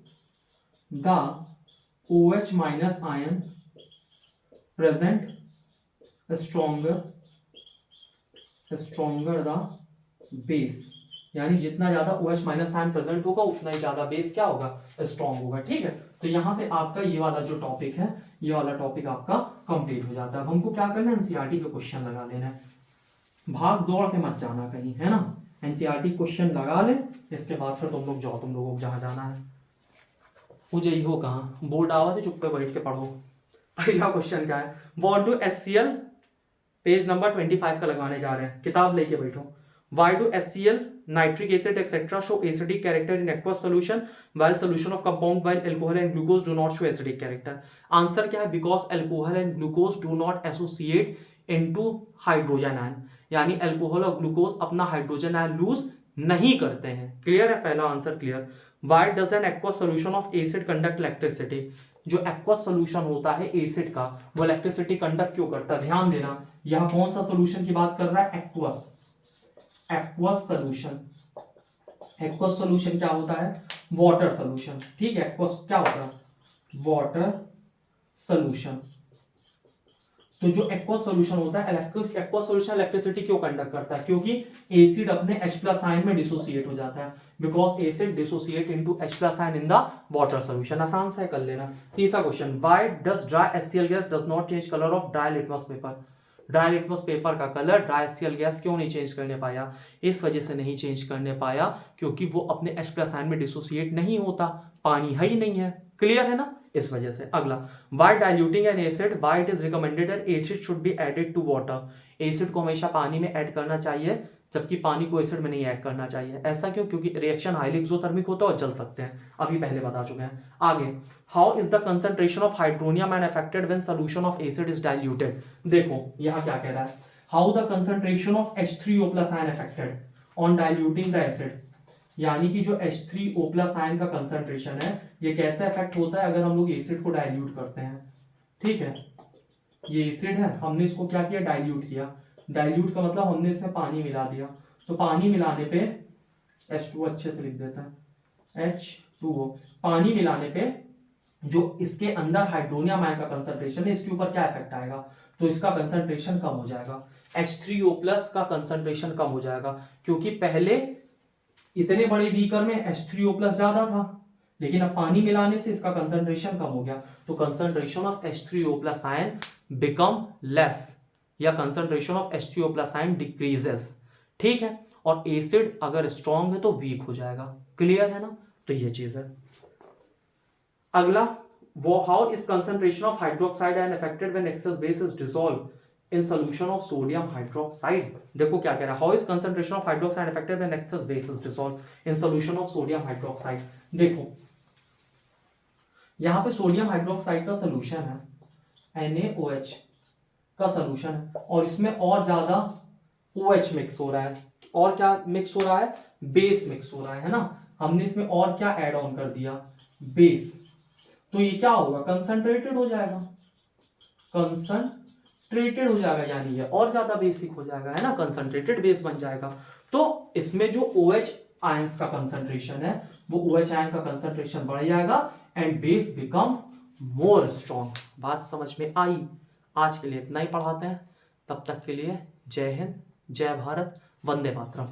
the OH minus ion present, stronger the base, यानी जितना ज्यादा OH माइनस आयन प्रेजेंट होगा उतना ही ज्यादा बेस क्या होगा, स्ट्रॉन्ग होगा, ठीक है। तो यहां से आपका ये वाला जो टॉपिक है, ये वाला टॉपिक आपका कंप्लीट हो जाता है। अब हमको क्या करना है, एनसीईआरटी के क्वेश्चन लगा लेना है, भाग दौड़ के मत जाना कहीं, है ना, एनसीईआरटी क्वेश्चन लगा ले, इसके बाद फिर तुम लोग जाओ, तुम लोगों को जहां जाना है। मुझे ही हो कहाँ, बोर्ड आवा थे, चुप पे बैठ के पढ़ो। पहला क्वेश्चन क्या है, what do HCl, page number 25 का लगवाने जा रहे हैं, किताब लेके बैठो। Why do HCl, nitric acid, etc. show acidic character in aqueous solution while solution of compound while alcohol and glucose do not show acidic character? Answer क्या है, because alcohol and glucose do not associate into hydrogen ion, यानी alcohol और glucose अपना hydrogen ion loose नहीं करते हैं। Clear है, पहला answer clear. Why does an aqueous solution of acid conduct electricity? जो एक्वस सोल्यूशन होता है एसिड का, वो इलेक्ट्रिसिटी कंडक्ट क्यों करता है? ध्यान देना, यह कौन सा सोल्यूशन की बात कर रहा है? Aqueous, aqueous solution. Aqueous solution क्या होता है? Water solution. ठीक है, एक्वस क्या होता है? Water solution. तो जो एक्वस सॉल्यूशन होता है, एक्वस सॉल्यूशन इलेक्ट्रिसिटी क्यों कंडक्ट करता है? क्योंकि एसिड अपने H+ आयन में डिसोसिएट हो जाता है, because acid dissociate into H+ ion in the water solution. आसान सा कर लेना। तीसरा question, why does dry HCl gas does not change colour of dry litmus paper? Dry litmus paper का कलर ड्राई HCl गैस क्यों नहीं change करने पाया? इस वजह से नहीं चेंज करने पाया क्योंकि वो अपने H+ आयन में डिसोसिएट नहीं होता, पानी है ही नहीं है। क्लियर है ना, इस वजह से। अगला, why diluting an acid why it is recommended that acid should be added to water? Acid को हमेशा पानी में ऐड करना चाहिए, जबकि पानी को एसिड में नहीं ऐड करना चाहिए। ऐसा क्यों? क्योंकि रिएक्शन हाईली एक्सोथर्मिक होता है और जल सकते हैं, अभी पहले बता चुके हैं। आगे, how is the concentration of hydronium and affected when solution of acid is diluted? देखो यहां क्या कह रहा है, how the concentration of H3O+ ion affected on diluting the acid, यानी कि जो H3O+ आयन का कंसंट्रेशन है ये कैसे अफेक्ट होता है अगर हम लोग एसिड को डाइल्यूट करते हैं। ठीक है, ये एसिड है, हमने इसको क्या किया? डाइल्यूट किया। डाइल्यूट का मतलब हमने इसमें पानी मिला दिया, तो पानी मिलाने पे H2O, अच्छे से लिख देता है H2O, पानी मिलाने पे जो इसके अंदर हाइड्रोनियम आयन का कंसंट्रेशन है इसके ऊपर क्या इफेक्ट आएगा? तो इसका कंसंट्रेशन कम हो जाएगा, H3O+ का कंसंट्रेशन कम हो जाएगा, क्योंकि पहले इतने बड़े बीकर में H3O+ ज्यादा था, लेकिन अब पानी मिलाने से इसका कंसंट्रेशन कम हो गया, तो concentration of H3O+ ion become less, या concentration of H3O+ ion decreases. ठीक है, और एसिड अगर स्ट्रॉन्ग है तो वीक हो जाएगा। क्लियर है ना, तो ये चीज है। अगला, वो how is concentration of hydroxide ion affected when excess base is dissolve in solution of sodium hydroxide? देखो क्या कह रहा है, how is concentration of hydroxide affected when excess base is dissolve in solution of sodium hydroxide? देखो यहां पे sodium hydroxide का solution है, NaOH का सॉल्यूशन है, और इसमें और ज्यादा OH मिक्स हो रहा है। और क्या मिक्स हो रहा है? बेस मिक्स हो रहा है ना। हमने इसमें और क्या ऐड ऑन कर दिया? बेस। तो ये क्या होगा? कंसंट्रेटेड हो जाएगा, कंसंट्रेटेड हो जाएगा, यानी ये और ज्यादा बेसिक हो जाएगा, है ना, कंसंट्रेटेड बेस बन जाएगा। तो इसमें जो OH आयंस का कंसंट्रेशन है वो OH आयन का कंसंट्रेशन बढ़ जाएगा and base become more strong. बात समझ में आई? आज के लिए इतना ही पढ़ाते हैं, तब तक के लिए जय हिंद, जय भारत, वंदे मातरम।